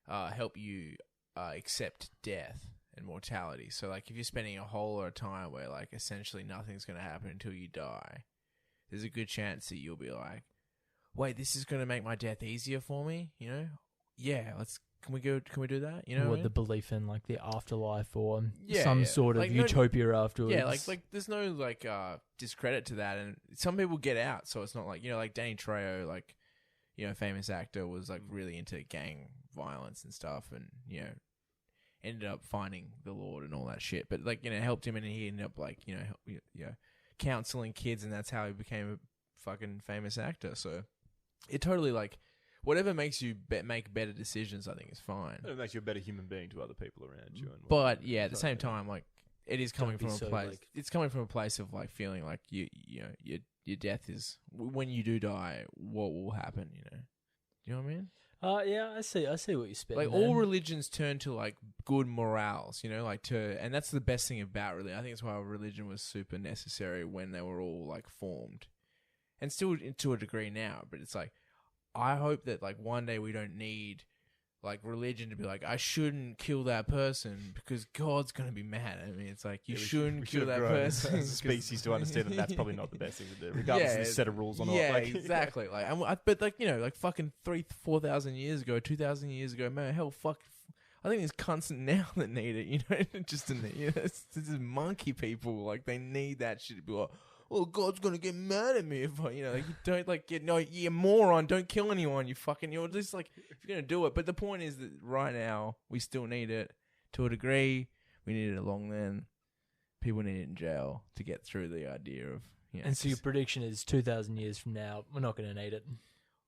help you accept death and mortality. So, like, if you're spending a whole lot of time where, like, essentially nothing's going to happen until you die, there's a good chance that you'll be like, wait, this is going to make my death easier for me, you know? Yeah, can we do that? You know Or what I mean? the belief in like the afterlife or Yeah, some yeah. sort of Like, no- utopia afterwards. Yeah, like there's no like discredit to that, and some people get out, so it's not like, you know, like Danny Trejo, like, you know, famous actor, was like really into gang violence and stuff, and, you know, ended up finding the Lord and all that shit, but like, you know, helped him, and he ended up like, you know, counseling kids, and that's how he became a fucking famous actor. So it totally, like, whatever makes you make better decisions, I think is fine. It makes you a better human being to other people around you. And But yeah, at the same time, like, it is coming Don't be from a so, place. like- It's coming from a place of like feeling like you know, your death is when you do die. What will happen? You know, do you know what I mean? Yeah, I see what you spit. Like all religions turn to like good morals. You know, like and that's the best thing about religion. I think it's why religion was super necessary when they were all like formed, and still to a degree now. But it's like, I hope that like one day we don't need like religion to be like, I shouldn't kill that person because God's gonna be mad at me. It's like you shouldn't kill that person as a species to understand that that's probably not the best thing to do, regardless of the set of rules or not. Yeah, Like, exactly. Like, but like, you know, like fucking 3,000-4,000 years ago, 2,000 years ago, man, hell, fuck. I think there's cunts now that need it. You know, just in the, you know, it's just monkey people. Like they need that shit to be like, oh, God's gonna get mad at me if I, you know, like you don't like you moron, don't kill anyone, you fucking, you're just like, if you're gonna do it. But the point is that right now we still need it to a degree. We need it along then. People need it in jail to get through the idea of, you know. And so your prediction is 2,000 years from now, we're not going to need it.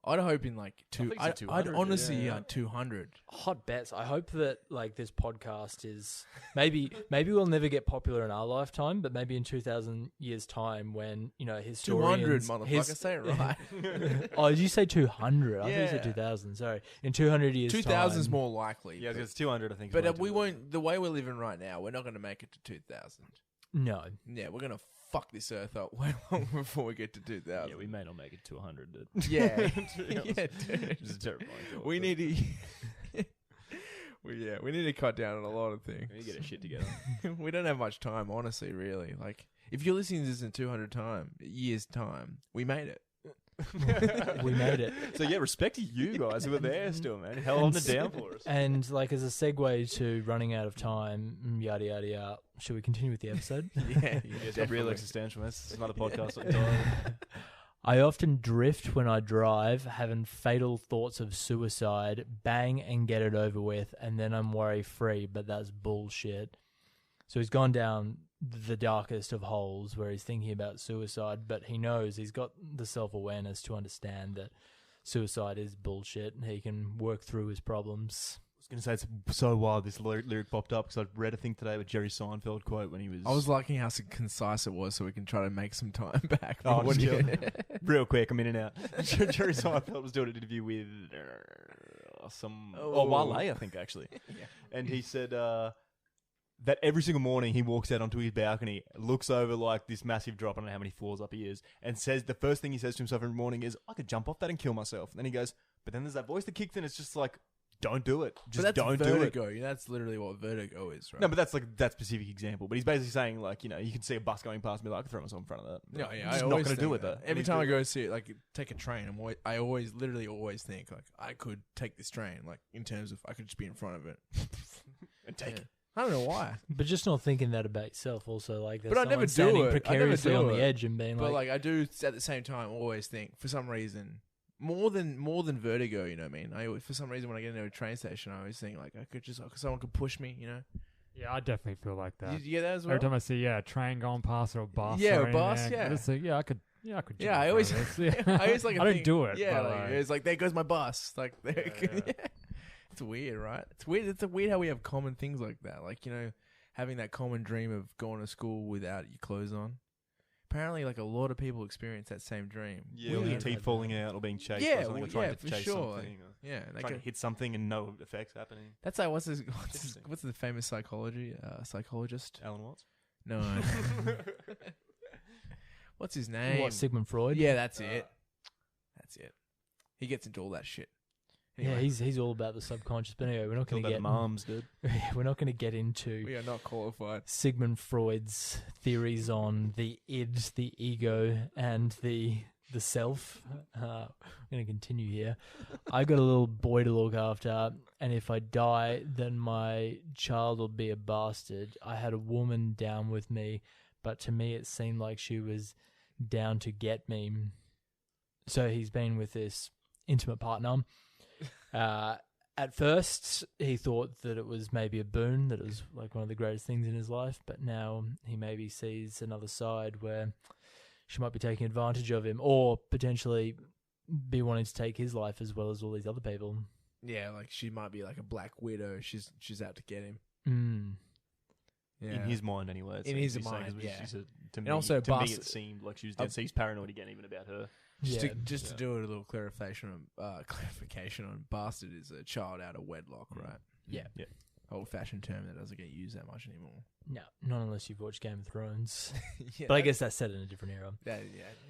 I'd hope in like think so, I'd 200, honestly yeah. 200. Hot bets. I hope that like this podcast is maybe we'll never get popular in our lifetime, but maybe in 2,000 years' time, when you know 200, historians, motherfucker, say it right. Oh, did you say 200? I thought you said Yeah. 2,000. Sorry, in 200 years, 2000's time, more likely. yeah, it's 200, I think. but is way we too won't. The way we're living right now, we're not going to make it to 2000. No, Yeah, we're going to fuck this earth up way long before we get to 2000. Yeah, we may not make it to 100. Yeah, To be honest. yeah, dude. Which is a terrifying thought, We but need to. we need to cut down on a lot of things. we need to get our shit together. We don't have much time, honestly. Really, like if you're listening to this in 200 years time, we made it. we made it. So yeah, respect to you guys who are there still, man. Hell on the down for us. And like as a segue to running out of time, yada yada yada. Should we continue with the episode? Yeah, Yeah, it's not real definitely. existential. That's another podcast entirely. I often drift when I drive, having fatal thoughts of suicide, bang and get it over with, and then I'm worry-free, but that's bullshit. So he's gone down the darkest of holes where he's thinking about suicide, but he knows he's got the self-awareness to understand that suicide is bullshit and he can work through his problems. I was going to say it's so wild this lyric popped up because I read a thing today with Jerry Seinfeld quote when he was... I was liking how concise it was so we can try to make some time back. Oh, from chill. audio. Real quick, I'm in and out. Jerry Seinfeld was doing an interview with Wale, I think, actually. Yeah. And he said that every single morning he walks out onto his balcony, looks over like this massive drop, I don't know how many floors up he is, and says the first thing he says to himself every morning is, I could jump off that and kill myself. And then he goes, but then there's that voice that kicks in, it's just like, don't do it. Just But that's don't vertigo. do it. That's literally what vertigo is, right? No, but that's like that specific example. But he's basically saying, like, you know, you can see a bus going past me, like, I could throw myself in front of that. No, But yeah, I'm I just always not going to do think it, though. Every time I go see, like, take a train, I literally always think, like, I could take this train, like, in terms of I could just be in front of it and take it. I don't know why, But just not thinking that about yourself. Also, like, there's But I never someone do standing it. I never precariously do on the it. edge and being but like, like I do at the same time always think for some reason more than vertigo. You know what I mean? For some reason when I get into a train station, I always think like I could just someone could push me. You know? Yeah, I definitely feel like that. You get that as well? Every time I see a train going past or a bus, Yeah, or a bus, anything, yeah. I just think, I could. Yeah, jump I in always, front of this. Yeah. I always like. I don't do it. Yeah, but, like, it's like there goes my bus. Like, yeah. It's weird, right? It's weird. It's weird how we have common things like that. Like having that common dream of going to school without your clothes on. Apparently, like a lot of people experience that same dream. Yeah, or Weird. your teeth falling out or being chased Yeah, by something, well, or trying yeah, to for chase sure. something. Or Yeah, they trying go, to hit something and no effects happening. that's like what's Interesting. the famous psychologist? Alan Watts? No. What's his name? what, Sigmund Freud? Yeah, that's it. That's it. He gets into all that shit. Yeah, Anyway, he's all about the subconscious. But anyway, we're not Talk going to about get mums, dude. we're not going to get into we are not qualified. Sigmund Freud's theories on the id, the ego, and the self. I'm going to continue here. I got a little boy to look after, and if I die, then my child will be a bastard. I had a woman down with me, but to me it seemed like she was down to get me. So he's been with this intimate partner. At first, he thought that it was maybe a boon, that it was like one of the greatest things in his life, but now he maybe sees another side where she might be taking advantage of him or potentially be wanting to take his life as well as all these other people. Yeah, like she might be like a black widow. She's out to get him. Mm. Yeah. In his mind, anyway. In his mind, yeah. To me, also to me, bastard- it seemed like she was dead. So he's paranoid again, even about her. Just Yeah. to do a little clarification on bastard is a child out of wedlock, right? Yeah. Yeah. Old fashioned term that doesn't get used that much anymore. No, not unless you've watched Game of Thrones. Yeah, But I guess that's set in a different era. yeah,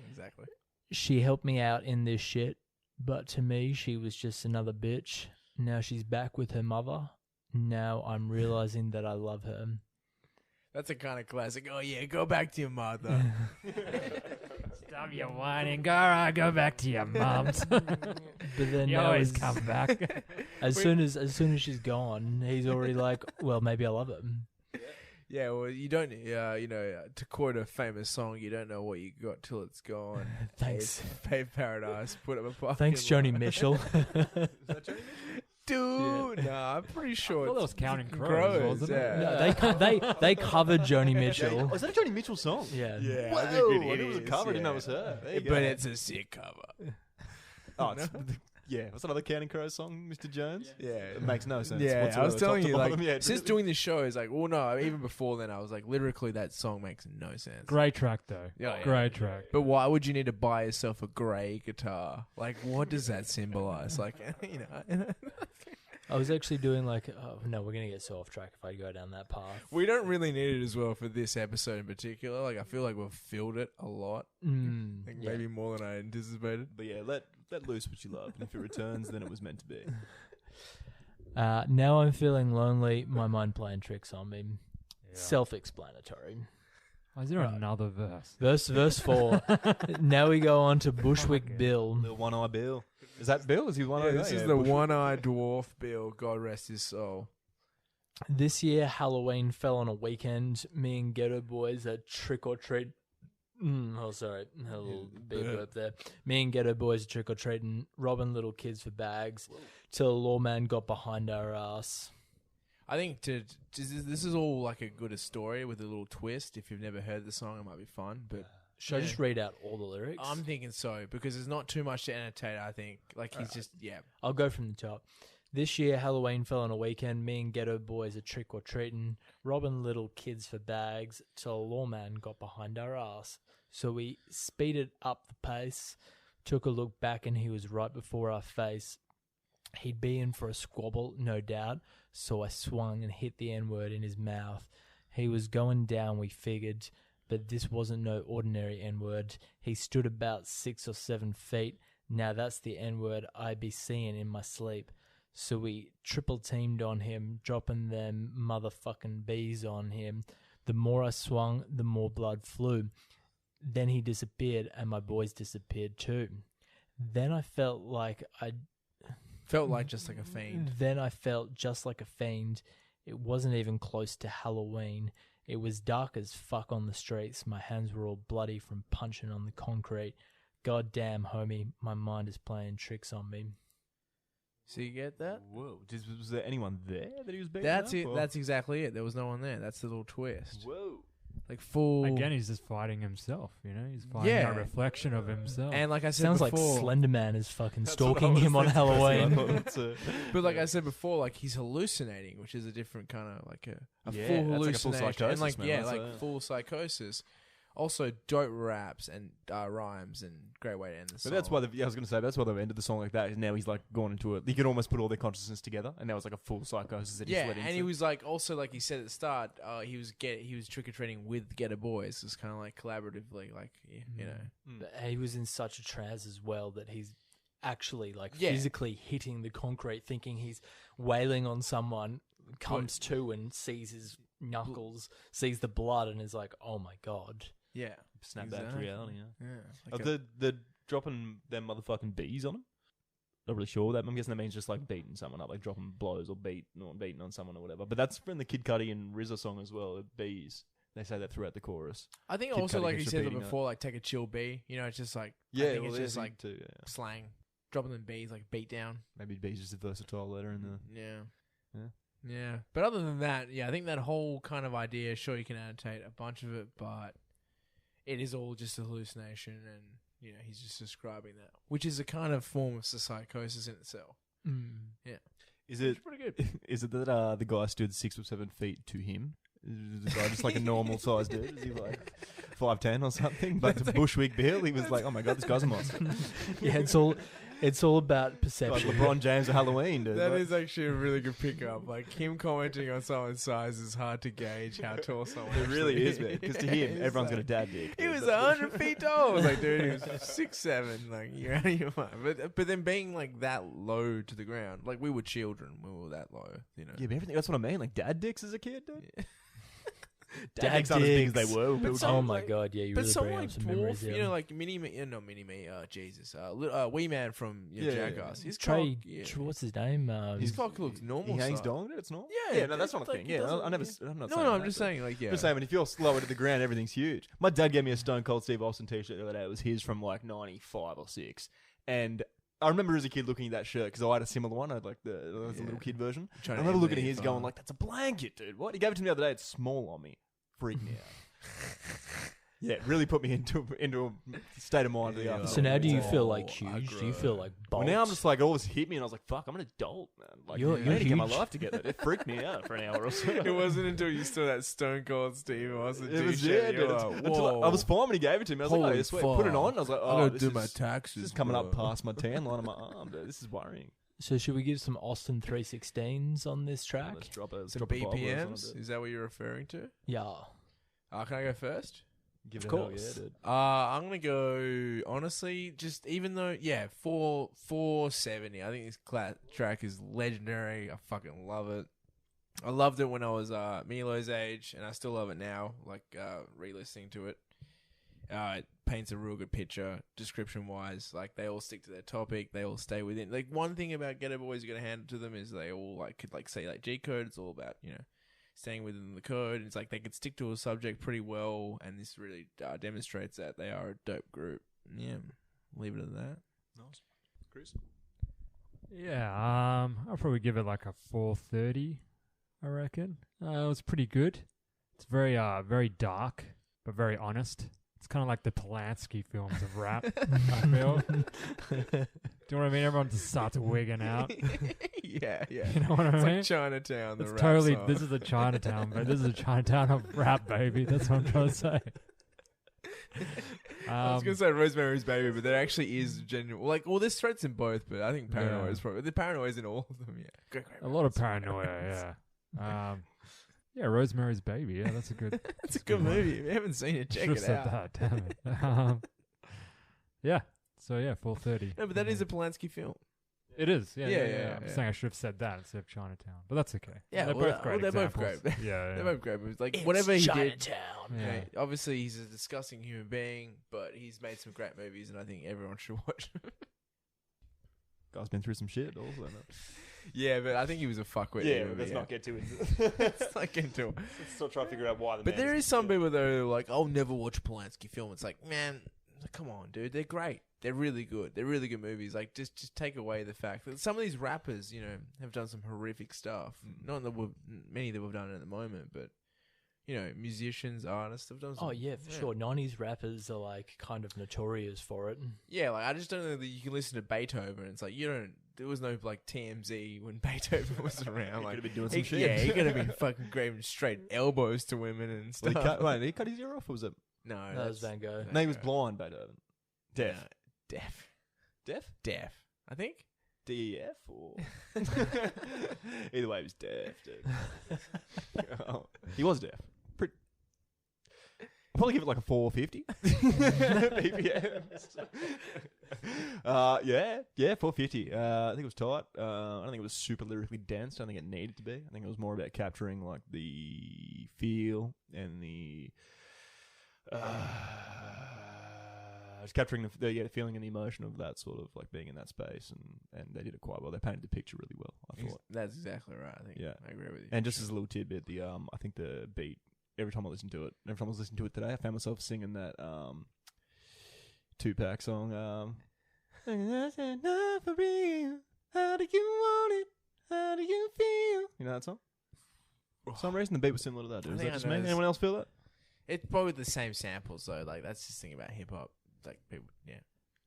exactly. She helped me out in this shit, but to me, she was just another bitch. Now she's back with her mother. Now I'm realizing that I love her. That's a kind of classic. Oh yeah, go back to your mother. Stop your whining, Gara. Go back to your mums. But then You now always as- come back. As soon as she's gone, he's already like, well, maybe I love him. Yeah, well, you don't, to quote a famous song, you don't know what you got till it's gone. Thanks. Pave paradise, put up a parking Thanks, lot. Joni Mitchell. Dude, nah, I'm pretty sure. I thought that it's was Counting Crows, Crows, wasn't yeah. it? No, they covered Joni Mitchell. Oh, is that a Johnny Mitchell song? Yeah. Yeah, Whoa, I I think knew it was a cover. I didn't know it was her. There you go. But it's a sick cover. Oh, it's, yeah. What's another Counting Crows song, Mr. Jones? Yeah. It makes no sense. Yeah, I whatsoever, was telling top to you, like, bottom. Yeah, it since really- doing this show, it's like, well, no, even before then, I was like, literally, that song makes no sense. Great track, though. Yeah, yeah. Great track. But why would you need to buy yourself a grey guitar? Like, what does that symbolize? Like, I was actually doing like, oh, no, we're going to get so off track if I go down that path. we don't really need it as well for this episode in particular. Like, I feel like we've filled it a lot. Like, Yeah. maybe more than I anticipated. But yeah, let loose what you love. And if it returns, then it was meant to be. Now I'm feeling lonely. My mind playing tricks on me. Yeah. Self-explanatory. Oh, is there Right. another verse? Verse 4. Now we go on to Bushwick Okay. Bill. Little one-eye Bill. Is that Bill? Is he one-eye? Yeah, this is the one-eyed dwarf Bill. God rest his soul. This year, Halloween fell on a weekend. Me and Geto Boys are trick-or-treat. Oh, sorry. A little big burp there. Me and Geto Boys are trick-or-treating, robbing little kids for bags, till a lawman got behind our ass. I think this is all like a good story with a little twist. If you've never heard the song, it might be fun. But Should I just read out all the lyrics? I'm thinking so because there's not too much to annotate. I think like he's just I'll go from the top. This year, Halloween fell on a weekend. Me and Geto Boys are trick or treating, robbing little kids for bags till a lawman got behind our ass. So we speeded up the pace, took a look back, and he was right before our face. He'd be in for a squabble, no doubt, so I swung and hit the N-word in his mouth. He was going down, we figured, but this wasn't no ordinary N-word. He stood about 6 or 7 feet. Now that's the N-word I be seeing in my sleep. So we triple teamed on him, dropping them motherfucking bees on him. The more I swung, the more blood flew. Then he disappeared, and my boys disappeared too. Then I felt like just like a fiend. Then I felt just like a fiend. It wasn't even close to Halloween. It was dark as fuck on the streets. My hands were all bloody from punching on the concrete. God damn, homie, my mind is playing tricks on me. So you get that? Whoa. Was there anyone there that he was beating That's up, it. or- That's exactly it. There was no one there. That's the little twist. Whoa. Like full. Again, he's just fighting himself, you know? He's fighting Yeah. a reflection of himself. And like I said Sounds before, like Slender Man is fucking That's what I stalking was him on thinking. Halloween. That's what I thought. but like I said before, like he's hallucinating, which is a different kind of like a Yeah, full that's like a hallucination, full psychosis, and like man. yeah, That's like a- full psychosis. Also, dope raps and rhymes and great way to end the But song. that's why I was going to say that's why they've ended the song like that. Is now he's like gone into it. He could almost put all their consciousness together, and now it's like a full psychosis that he's yeah, led into. and he was like also like he said at the start, he was trick or treating with Geto Boys. It's kind of like collaboratively, like you know. But he was in such a trance as well that he's actually like Yeah. physically hitting the concrete, thinking he's wailing on someone, comes to and sees his knuckles, sees the blood, and is like, oh my God. Yeah, Snap back to exactly. reality. Yeah. Yeah, Are the dropping them motherfucking bees on him? Not really sure. That I'm guessing that means just like beating someone up, like dropping blows or beating on someone or whatever. But that's from the Kid Cudi and RZA song as well. Bees. They say that throughout the chorus. I think Kid also Cudi like he keeps said repeating before, like take a chill bee. You know, it's just like I Yeah, think well, it's just there's like too. Yeah. slang, dropping them bees like beat down. Maybe bees just a versatile letter in the. Yeah. But other than that, yeah, I think that whole kind of idea, sure, you can annotate a bunch of it, but it is all just a hallucination, and you know, he's just describing that, which is a kind of form of psychosis in itself. Is it It's pretty good. Is it that the guy stood 6 or 7 feet to him? Is the guy just like a normal sized dude? Is he like 5'10" or something? But to Bushwick Bill, he was like, oh my God, this guy's a monster. Yeah, it's all about Like perception. LeBron James at Halloween, dude. That Like- is actually a really good pickup. Like him commenting on someone's size is hard to gauge how tall someone. It really actually is, man. Because to him, He's everyone's got a like- dad dick. He dude. was That's- 100 feet tall. I was like, dude, he was 6'7". Like you're out of your mind. But then being like that low to the ground, like we were children, we were that low. You know. Yeah, but everything. That's what I mean. Like dad dicks as a kid, dude. Yeah. Dad dicks aren't as big as dicks. they were. But People some- Oh my like- God, yeah, you But really some bring like up some memories. dwarf, you know, like mini me, not mini me, Jesus, Wee Man from Jackass. His Trey, cock, yeah. what's his name? His cock looks normal. He hangs size. dong. It's not. Yeah, Yeah, no, that's not a like, thing. it Yeah, doesn't- I never. yeah. I'm not. No, saying no, I'm that, just but- saying, like, yeah. I'm just saying, when if you're lower to the ground, everything's huge. My dad gave me a Stone Cold Steve Austin t-shirt the other day. It was his from like 95 or 6. And I remember as a kid looking at that shirt because I had a similar one. I had like the little kid version. I Trying to remember looking at emulate his going like, that's a blanket, dude. What? He gave it to me the other day. It's small on me. Freaked me out. Yeah, it really put me into a state of mind. Yeah. So now do you feel Oh, like huge? Do you feel like Well, bolts? now I'm just like, it all just hit me, and I was like, "Fuck, I'm an adult, man. Like, You're I need to get my huge. life together." It freaked me out for an hour or so. It wasn't until you saw that Stone Cold Steve Austin It was t-shirt, yeah, you dude. were It's- like, until I was whoa. fine when he gave it to me. I was like, "Oh, Holy yeah, sweet." Put it on. I was like, I "Oh, gotta this do is, my taxes. this is coming up bro. past my tan line on my arm, dude. This is worrying." So should we give some Austin 316s on this track? Let's drop a Some drop a Bible verse on BPMs? it. Is that what you're referring to? Yeah. Can I go first? Give Of it a hell, course. yeah, dude. I'm gonna go honestly. Just even though, 470. I think this track is legendary. I fucking love it. I loved it when I was Milo's age, and I still love it now. Like re-listening to it, it paints a real good picture, description-wise. Like they all stick to their topic. They all stay within. Like one thing about Geto Boys you're gonna hand it to them is they all like could like say like G code. It's all about staying within the code. It's like they could stick to a subject pretty well, and this really demonstrates that they are a dope group. Yeah, leave it at that. Nice, Chris. Yeah, I'll probably give it like a 430, I reckon. It was pretty good. It's very very dark, but very honest. It's kind of like the Polanski films of rap, I feel. Do you know what I mean? Everyone just starts wigging out. Yeah. You know what I It's mean? like Chinatown. The It's rap totally. song. This is a Chinatown, but this is a Chinatown of rap, baby. That's what I'm trying to say. I was gonna say Rosemary's Baby, but there actually is genuine. Like, well, there's threats in both, but I think paranoia Yeah. is probably the paranoia is in all of them. Yeah, great A lot of rappers. paranoia. Yeah. Yeah, Rosemary's Baby. Yeah, that's a good. That's a good movie. If you haven't seen it, check Should have it said out. that. Damn it. Yeah. So yeah, 4:30. No, but that is a Polanski film. It is. Yeah. Yeah, I'm yeah. saying I should have said that instead of Chinatown, but that's okay. Yeah, they're well, both great. they're both examples. great. Yeah. They're both great movies. Like whatever he did. Chinatown. You Yeah. know, obviously, he's a disgusting human being, but he's made some great movies, and I think everyone should watch. Guy's been through some shit also. No? Yeah, but I think he was a fuckwit. Yeah, anyway, let's yeah. not get too into Let's not get into it. Let's still try to figure out why the But there is some people that are like, I'll never watch a Polanski film. It's like, man, come on, dude. They're great. They're really good. They're really good movies. Like, just take away the fact that some of these rappers, you know, have done some horrific stuff. Not that many that we've done at the moment, but, you know, musicians, artists have done some. Oh yeah, for sure. 90s rappers are like kind of notorious for it. Yeah, like, I just don't know that you can listen to Beethoven. It's like, there was no, like, TMZ when Beethoven was around. He Like, could have been doing some shit. Yeah, he could have been fucking grabbing straight elbows to women and stuff. Did he cut his ear off, or was it? No, That was Van Gogh. No, he was blind, Beethoven. Deaf. No, deaf. Deaf? Deaf. I think. DEF or either way, he was deaf, dude. He was deaf. I'll probably give it like a 450 BPM. Yeah, 450. I think it was tight. I don't think it was super lyrically dense. I don't think it needed to be. I think it was more about capturing like the feel and the just capturing the feeling and the emotion of that sort of like being in that space, and they did it quite well. They painted the picture really well, I thought. That's exactly right. I think. Yeah. I agree with you. And just as a little tidbit, I think the beat, every time I listened to it today, I found myself singing that Tupac song. That's enough for real. How do you want it? How do you feel? You know that song? For some reason, the beat was similar to that, dude. I Is think that I just know me? this. Anyone else feel that? It's probably the same samples though. Like that's just the thing about hip hop. Like people, yeah.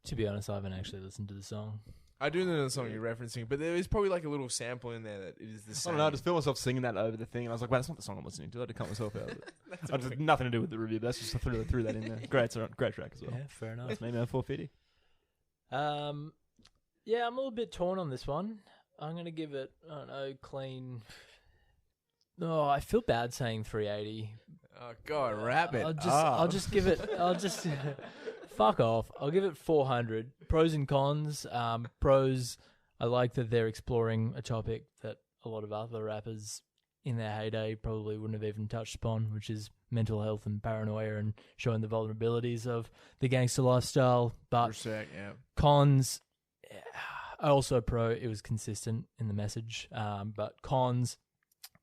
To be honest, I haven't actually listened to the song. I do know the song you're referencing, but there is probably like a little sample in there that it is the I same. don't know. I just feel myself singing that over the thing, and I was like, "Well, that's not the song I'm listening to." I had to cut myself out of it. I just nothing to do with the review. But that's just I threw that in there. Great track as well. Yeah, fair enough. That's me, man. 450. Yeah, I'm a little bit torn on this one. I'm gonna give it, I don't know, clean. Oh, I feel bad saying 380. Oh God, rap it. I'll just give it. I'll just fuck off. I'll give it 400. Pros and cons. Pros. I like that they're exploring a topic that a lot of other rappers in their heyday probably wouldn't have even touched upon, which is mental health and paranoia and showing the vulnerabilities of the gangster lifestyle. But Respect, yeah. cons. I also pro. It was consistent in the message. But cons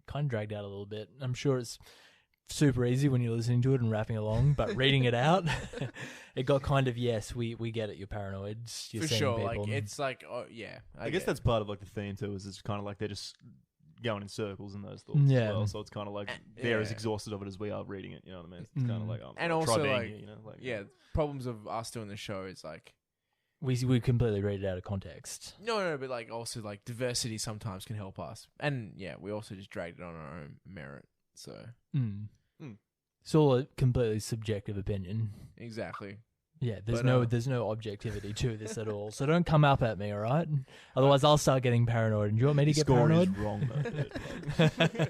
kind of dragged out a little bit. I'm sure it's super easy when you're listening to it and rapping along, but reading it out, it got kind of, yes, we get it, you're paranoid. You're For seeing sure. people Like and- it's like, oh yeah. I guess get that's part of like the theme too. Is it's kind of like they're just going in circles in those thoughts Yeah. as well. So it's kind of like they're as yeah. exhausted of it as we are reading it. You know what I mean? It's kind of like And try also, being like, here, you know, like yeah. Problems of us doing the show is like we completely read it out of context. no, but like also like diversity sometimes can help us, and yeah, we also just dragged it on our own merit. So It's all a completely subjective opinion. exactly. Yeah, there's But, there's no objectivity to this at all. So don't come up at me, all right? Otherwise, I'll start getting paranoid. And do you want me to get score paranoid? is wrong though.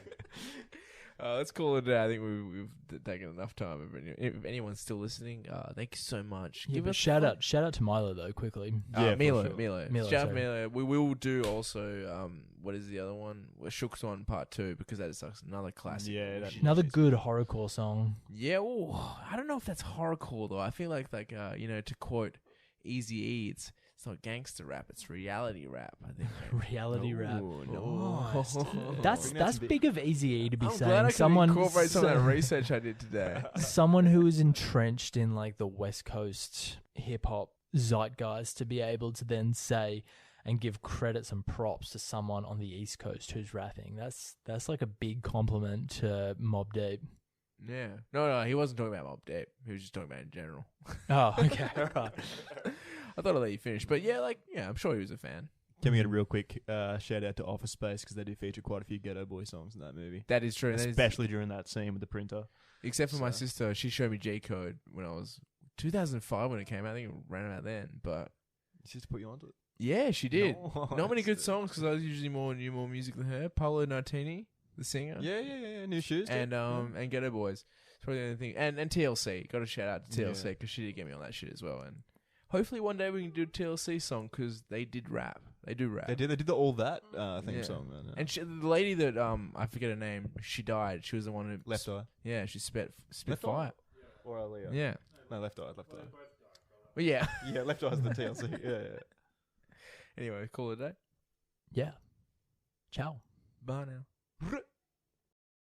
Let's call it a day. I think we've taken enough time. If anyone's still listening, thank you so much. Yeah, Give but us shout out to Milo though, quickly. Yeah, for Milo. Milo, Shout out sorry. Milo. We will do also. What is the other one? Shook's on part 2 because that is another classic. Yeah, that- Another good horrorcore song. Yeah. Ooh, I don't know if that's horrorcore though. I feel like to quote Eazy-E, it's not gangster rap. It's reality rap. I think. Reality rap. No. That's big of Eazy-E to be I'm saying. glad I Someone can incorporate some of that research I did today. someone who is entrenched in like the West Coast hip hop zeitgeist to be able to then say and give credits and props to someone on the East Coast who's rapping. That's like a big compliment to Mobb Deep. Yeah. No, he wasn't talking about Mobb Deep. He was just talking about it in general. Oh, okay, all right. I thought I'd let you finish, but yeah, I'm sure he was a fan. Can we get a real quick shout out to Office Space because they do feature quite a few Geto Boys songs in that movie, That is true, especially during that scene with the printer. except for my So- sister. She showed me J Code when I was 2005 when it came out. I think it ran out then, but She's put you onto it. yeah, she did. Nice. Not many good songs because I was usually more music than her. Paolo Nutini, the singer, Yeah. New shoes. and dude. and Geto Boys. It's probably the only thing. And TLC. Got a shout out to Yeah. TLC because she did get me on that shit as well. And hopefully one day we can do a TLC song because they did rap. They do rap. They did the All That theme Yeah. song. Man. And the lady that I forget her name, she died. She was the one who Left Eye. Yeah, she spit Left fire. Eye? Or Aaliyah. Yeah. No, Left Eye. But yeah. Yeah, Left Eye's the TLC. Yeah. Anyway, call it a day. Yeah. Ciao. Bye now.